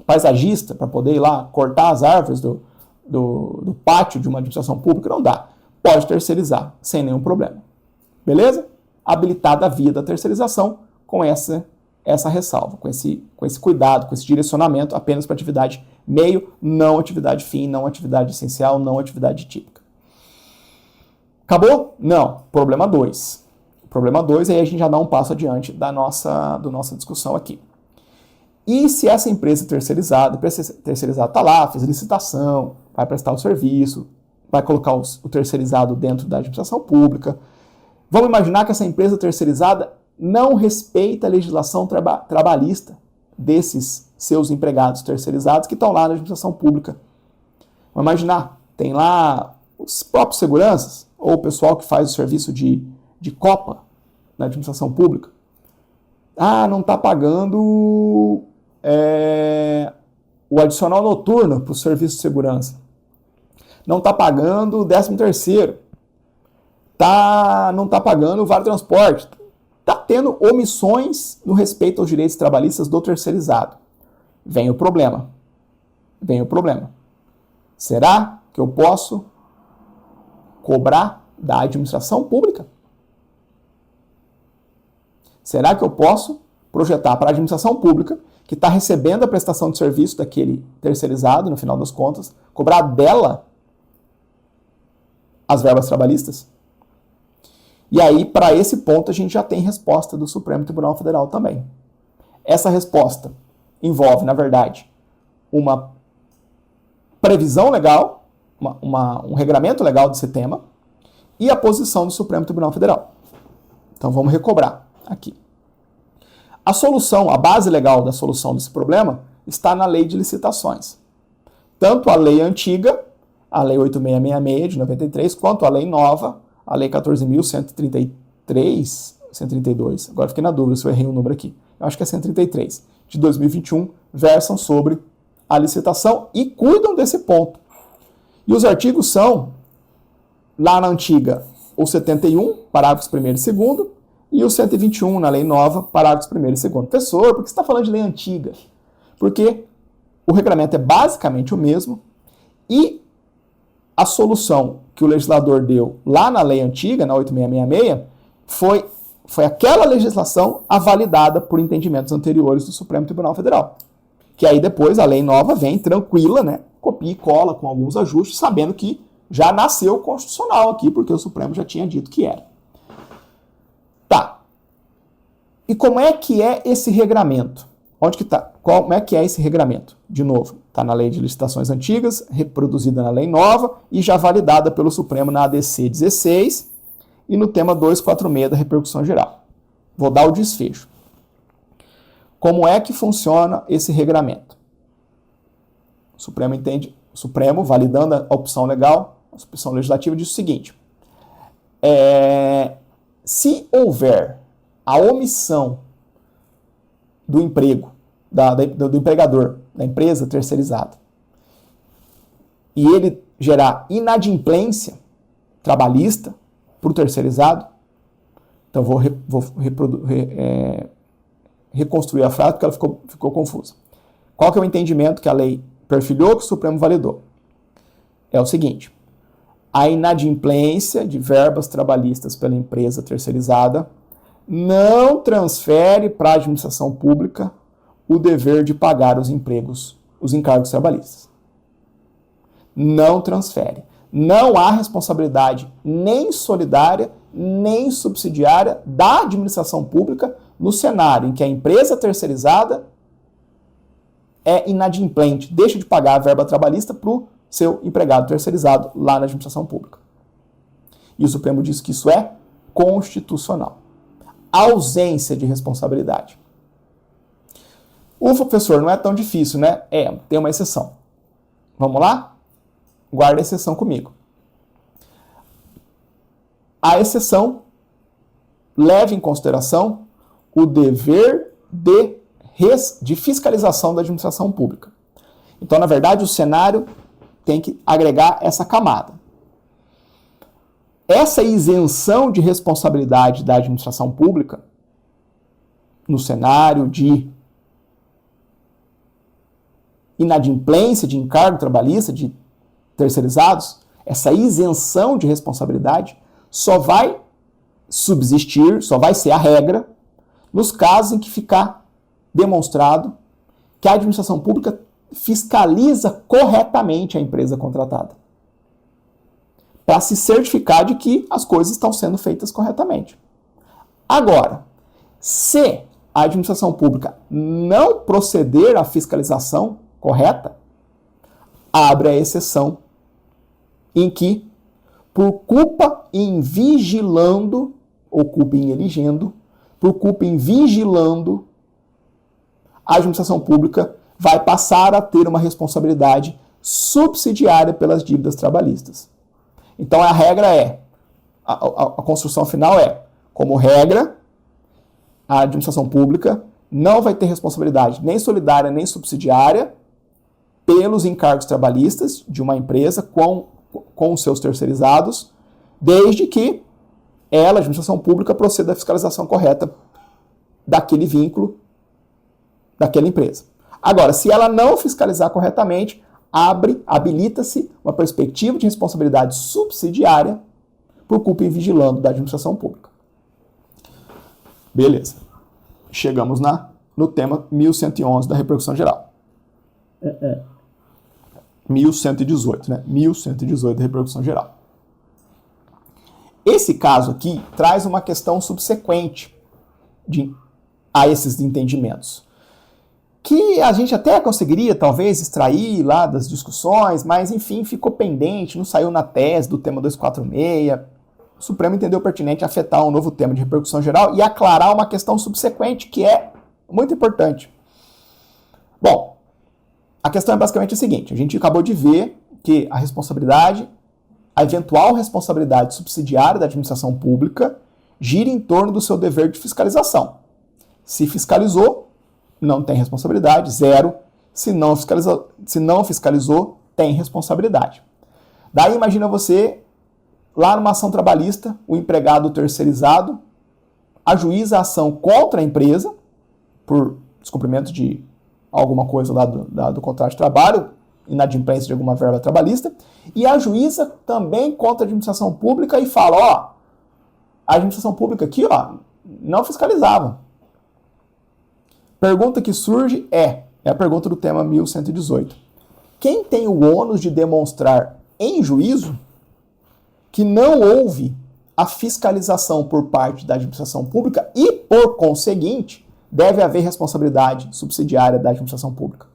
paisagista, para poder ir lá cortar as árvores do pátio de uma administração pública. Não dá. Pode terceirizar, sem nenhum problema. Beleza? Habilitada a via da terceirização com essa ressalva, com esse cuidado, com esse direcionamento apenas para atividade meio, não atividade fim, não atividade essencial, não atividade típica. Acabou? Não. Problema 2. Problema 2, aí a gente já dá um passo adiante da nossa discussão aqui. E se essa empresa terceirizada está lá, fez licitação, vai prestar o serviço, vai colocar o terceirizado dentro da administração pública, vamos imaginar que essa empresa terceirizada não respeita a legislação trabalhista desses seus empregados terceirizados que estão lá na administração pública. Vamos imaginar, tem lá os próprios seguranças, ou o pessoal que faz o serviço de copa na administração pública. Não está pagando o adicional noturno para o serviço de segurança. Não está pagando o 13º. Não está pagando o vale transporte. Está tendo omissões no respeito aos direitos trabalhistas do terceirizado. vem o problema. Vem o problema. Será que eu posso cobrar da administração pública? Será que eu posso projetar para a administração pública, que está recebendo a prestação de serviço daquele terceirizado, no final das contas, cobrar dela as verbas trabalhistas? E aí, para esse ponto, a gente já tem resposta do Supremo Tribunal Federal também. Essa resposta envolve, na verdade, uma previsão legal, um regramento legal desse tema, e a posição do Supremo Tribunal Federal. Então, vamos recobrar aqui. A solução, a base legal da solução desse problema está na Lei de Licitações. Tanto a lei antiga, a Lei 8666 de 93, quanto a lei nova, a Lei 14.133, 132, agora fiquei na dúvida se eu errei o número aqui, eu acho que é 133, de 2021, versam sobre a licitação e cuidam desse ponto. E os artigos são, lá na antiga, o 71, parágrafos 1º e 2º, e o 121, na lei nova, parágrafos 1º e 2º. Professor, por que você está falando de lei antiga? Porque o regulamento é basicamente o mesmo e a solução que o legislador deu lá na lei antiga, na 8666, foi aquela legislação avalidada por entendimentos anteriores do Supremo Tribunal Federal. Que aí depois a lei nova vem tranquila, né? Copia e cola com alguns ajustes, sabendo que já nasceu constitucional aqui, porque o Supremo já tinha dito que era. Tá. E como é que é esse regramento? Onde que tá? Como é que é esse regramento? De novo, está na Lei de Licitações Antigas, reproduzida na Lei Nova e já validada pelo Supremo na ADC 16 e no tema 246 da repercussão geral. Vou dar o desfecho. Como é que funciona esse regramento? O Supremo, validando a opção legal, a opção legislativa, diz o seguinte: se houver a omissão do emprego, do empregador, da empresa terceirizada, e ele gerar inadimplência trabalhista para o terceirizado, então vou reconstruir a frase porque ela ficou confusa. Qual que é o entendimento que a lei perfilhou, que o Supremo validou? É o seguinte: a inadimplência de verbas trabalhistas pela empresa terceirizada não transfere para a administração pública o dever de pagar os encargos trabalhistas. Não transfere. Não há responsabilidade nem solidária, nem subsidiária da administração pública no cenário em que a empresa terceirizada é inadimplente, deixa de pagar a verba trabalhista para o seu empregado terceirizado lá na administração pública. E o Supremo diz que isso é constitucional. Ausência de responsabilidade. Professor, não é tão difícil, né? Tem uma exceção. Vamos lá? Guarda a exceção comigo. A exceção leva em consideração o dever de fiscalização da administração pública. Então, na verdade, o cenário tem que agregar essa camada. Essa isenção de responsabilidade da administração pública, no cenário de inadimplência de encargo trabalhista de terceirizados, essa isenção de responsabilidade só vai subsistir, só vai ser a regra, nos casos em que ficar demonstrado que a administração pública fiscaliza corretamente a empresa contratada, para se certificar de que as coisas estão sendo feitas corretamente. Agora, se a administração pública não proceder à fiscalização correta, abre a exceção em que, por culpa em vigilando, ou culpa em eligendo, por culpa em vigilando, a administração pública vai passar a ter uma responsabilidade subsidiária pelas dívidas trabalhistas. Então a regra a construção final como regra, a administração pública não vai ter responsabilidade nem solidária nem subsidiária pelos encargos trabalhistas de uma empresa com os seus terceirizados, desde que ela, a administração pública, proceda à fiscalização correta daquele vínculo, daquela empresa. Agora, se ela não fiscalizar corretamente, habilita-se uma perspectiva de responsabilidade subsidiária por culpa em vigilando da administração pública. Beleza. Chegamos no tema 1111 da repercussão geral. 1118, né? 1118 da repercussão geral. Esse caso aqui traz uma questão subsequente a esses entendimentos, que a gente até conseguiria, talvez, extrair lá das discussões, mas, enfim, ficou pendente, não saiu na tese do tema 246. O Supremo entendeu pertinente afetar um novo tema de repercussão geral e aclarar uma questão subsequente que é muito importante. Bom, a questão é basicamente a seguinte: a gente acabou de ver que a eventual responsabilidade subsidiária da administração pública gira em torno do seu dever de fiscalização. Se fiscalizou, não tem responsabilidade, zero. Se não fiscalizou, tem responsabilidade. Daí imagina você, lá numa ação trabalhista, o empregado terceirizado ajuiza a ação contra a empresa por descumprimento de alguma coisa lá do contrato de trabalho, inadimplência de alguma verba trabalhista, e ajuiza também contra a administração pública e fala, a administração pública aqui, não fiscalizava. Pergunta que surge é a pergunta do tema 1118. Quem tem o ônus de demonstrar em juízo que não houve a fiscalização por parte da administração pública e, por conseguinte, deve haver responsabilidade subsidiária da administração pública?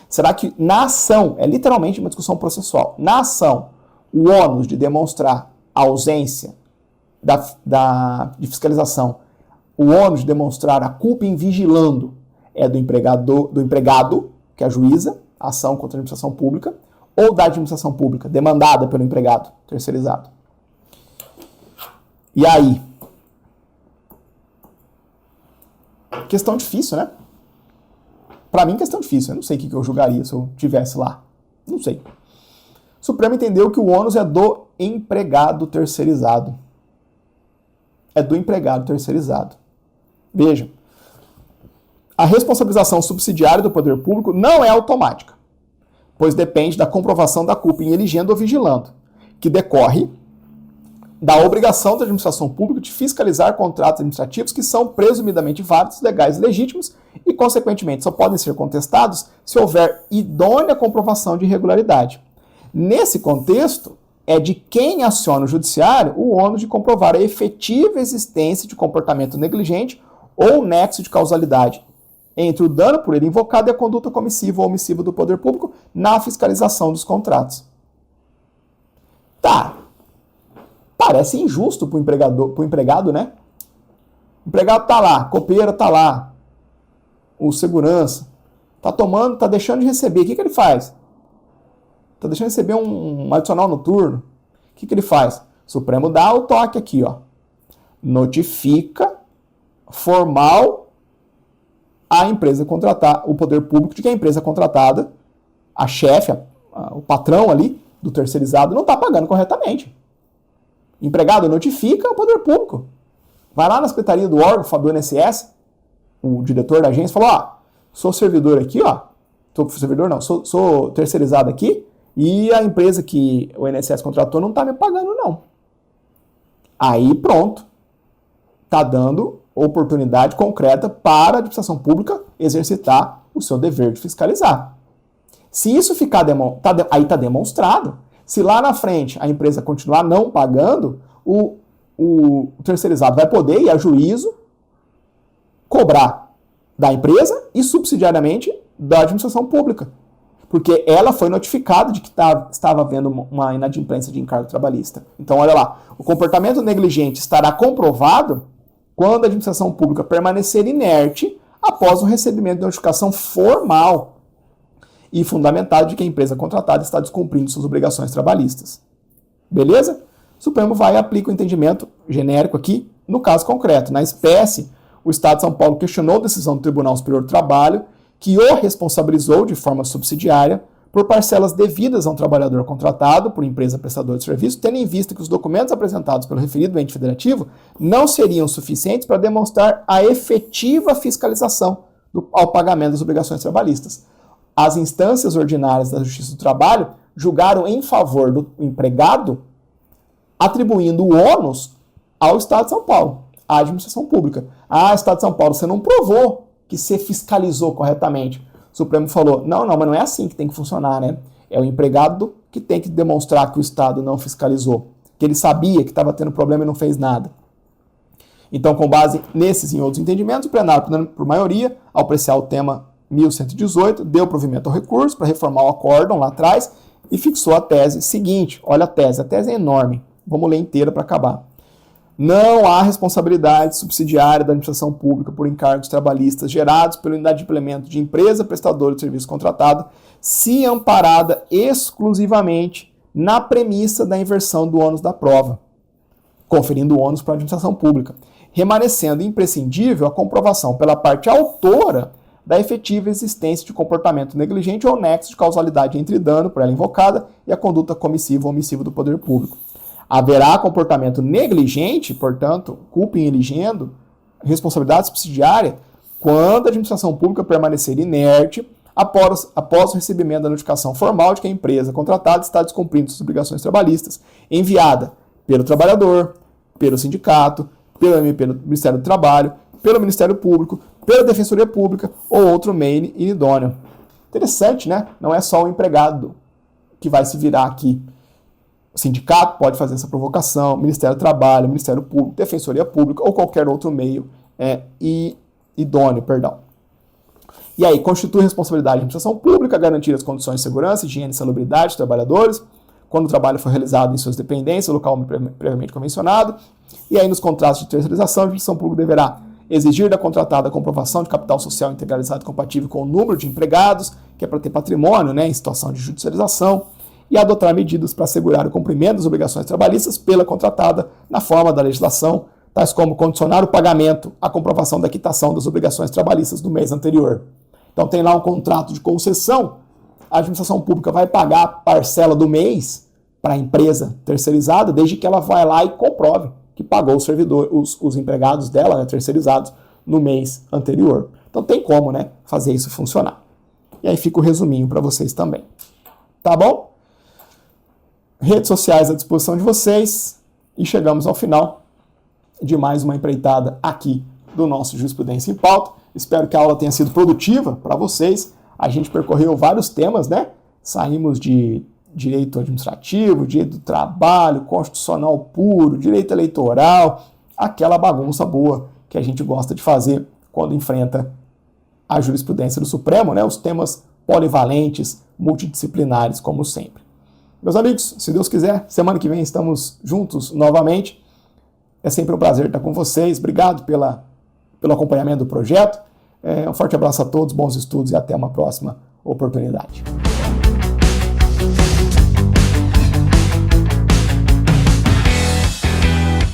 Será que na ação, é literalmente uma discussão processual, na ação, o ônus de demonstrar a ausência de fiscalização, o ônus de demonstrar a culpa em vigilando é do empregado, que ajuiza a ação contra a administração pública, ou da administração pública, demandada pelo empregado terceirizado? E aí? Questão difícil, né? Para mim, questão difícil. Eu não sei o que eu julgaria se eu estivesse lá. Não sei. O Supremo entendeu que o ônus é do empregado terceirizado. É do empregado terceirizado. Veja, a responsabilização subsidiária do poder público não é automática, pois depende da comprovação da culpa em eligendo ou vigilando, que decorre da obrigação da administração pública de fiscalizar contratos administrativos que são presumidamente válidos, legais e legítimos e, consequentemente, só podem ser contestados se houver idônea comprovação de irregularidade. Nesse contexto, é de quem aciona o judiciário o ônus de comprovar a efetiva existência de comportamento negligente ou nexo de causalidade entre o dano por ele invocado e a conduta comissiva ou omissiva do poder público na fiscalização dos contratos. Tá. Parece injusto pro empregado, né? O empregado tá lá, copeiro tá lá, o segurança, tá deixando de receber. O que ele faz? Tá deixando de receber um adicional noturno. O que ele faz? O Supremo dá o toque aqui, notifica formal a empresa contratada, o poder público de que a empresa contratada, a chefe, o patrão ali do terceirizado não está pagando corretamente. Empregado notifica o poder público. Vai lá na secretaria do órgão, do INSS, o diretor da agência, fala, sou servidor aqui, sou terceirizado aqui, e a empresa que o INSS contratou não está me pagando, não. Aí pronto, está dando oportunidade concreta para a administração pública exercitar o seu dever de fiscalizar. Se isso ficar aí está demonstrado. Se lá na frente a empresa continuar não pagando, o terceirizado vai poder ir a juízo cobrar da empresa e subsidiariamente da administração pública, porque ela foi notificada de que estava havendo uma inadimplência de encargo trabalhista. Então, olha lá, o comportamento negligente estará comprovado quando a administração pública permanecer inerte após o recebimento de notificação formal e fundamentada de que a empresa contratada está descumprindo suas obrigações trabalhistas. Beleza? O Supremo vai e aplica o entendimento genérico aqui no caso concreto. Na espécie, o Estado de São Paulo questionou a decisão do Tribunal Superior do Trabalho que o responsabilizou de forma subsidiária por parcelas devidas a um trabalhador contratado por empresa prestadora de serviço, tendo em vista que os documentos apresentados pelo referido ente federativo não seriam suficientes para demonstrar a efetiva fiscalização ao pagamento das obrigações trabalhistas. as instâncias ordinárias da Justiça do Trabalho julgaram em favor do empregado, atribuindo o ônus ao Estado de São Paulo, à administração pública. Ah, Estado de São Paulo, você não provou que você fiscalizou corretamente. O Supremo falou, não, mas não é assim que tem que funcionar, né? É o empregado que tem que demonstrar que o Estado não fiscalizou, que ele sabia que estava tendo problema e não fez nada. Então, com base nesses e em outros entendimentos, o plenário, por maioria, ao apreciar o tema 1118, deu provimento ao recurso para reformar o acórdão lá atrás e fixou a tese seguinte. Olha a tese é enorme. Vamos ler inteira para acabar. Não há responsabilidade subsidiária da administração pública por encargos trabalhistas gerados pela unidade de implemento de empresa prestadora de serviço contratado, se amparada exclusivamente na premissa da inversão do ônus da prova, conferindo o ônus para a administração pública, remanescendo imprescindível a comprovação pela parte autora da efetiva existência de comportamento negligente ou nexo de causalidade entre dano por ela invocada e a conduta comissiva ou omissiva do poder público. Haverá comportamento negligente, portanto, culpa em eligendo, responsabilidade subsidiária, quando a administração pública permanecer inerte após o recebimento da notificação formal de que a empresa contratada está descumprindo suas obrigações trabalhistas, enviada pelo trabalhador, pelo sindicato, pelo Ministério do Trabalho, pelo Ministério Público, pela Defensoria Pública ou outro meio inidôneo. Interessante, né? Não é só o empregado que vai se virar aqui. O sindicato pode fazer essa provocação, Ministério do Trabalho, Ministério Público, Defensoria Pública ou qualquer outro meio idôneo. E aí, constitui responsabilidade da administração pública garantir as condições de segurança, higiene e salubridade dos trabalhadores, quando o trabalho for realizado em suas dependências, local previamente convencionado. E aí, nos contratos de terceirização, a administração pública deverá exigir da contratada a comprovação de capital social integralizado compatível com o número de empregados, que é para ter patrimônio, né, em situação de judicialização, e adotar medidas para assegurar o cumprimento das obrigações trabalhistas pela contratada na forma da legislação, tais como condicionar o pagamento à comprovação da quitação das obrigações trabalhistas do mês anterior. Então tem lá um contrato de concessão, a administração pública vai pagar a parcela do mês para a empresa terceirizada, desde que ela vai lá e comprove que pagou os empregados dela, né, terceirizados, no mês anterior. Então tem como, né, fazer isso funcionar. E aí fica o resuminho para vocês também. Tá bom? Redes sociais à disposição de vocês e chegamos ao final de mais uma empreitada aqui do nosso Jurisprudência em Pauta. Espero que a aula tenha sido produtiva para vocês. A gente percorreu vários temas, né? Saímos de direito administrativo, direito do trabalho, constitucional puro, direito eleitoral, aquela bagunça boa que a gente gosta de fazer quando enfrenta a jurisprudência do Supremo, né? Os temas polivalentes, multidisciplinares, como sempre. Meus amigos, se Deus quiser, semana que vem estamos juntos novamente. É sempre um prazer estar com vocês. Obrigado pelo acompanhamento do projeto. Um forte abraço a todos, bons estudos e até uma próxima oportunidade.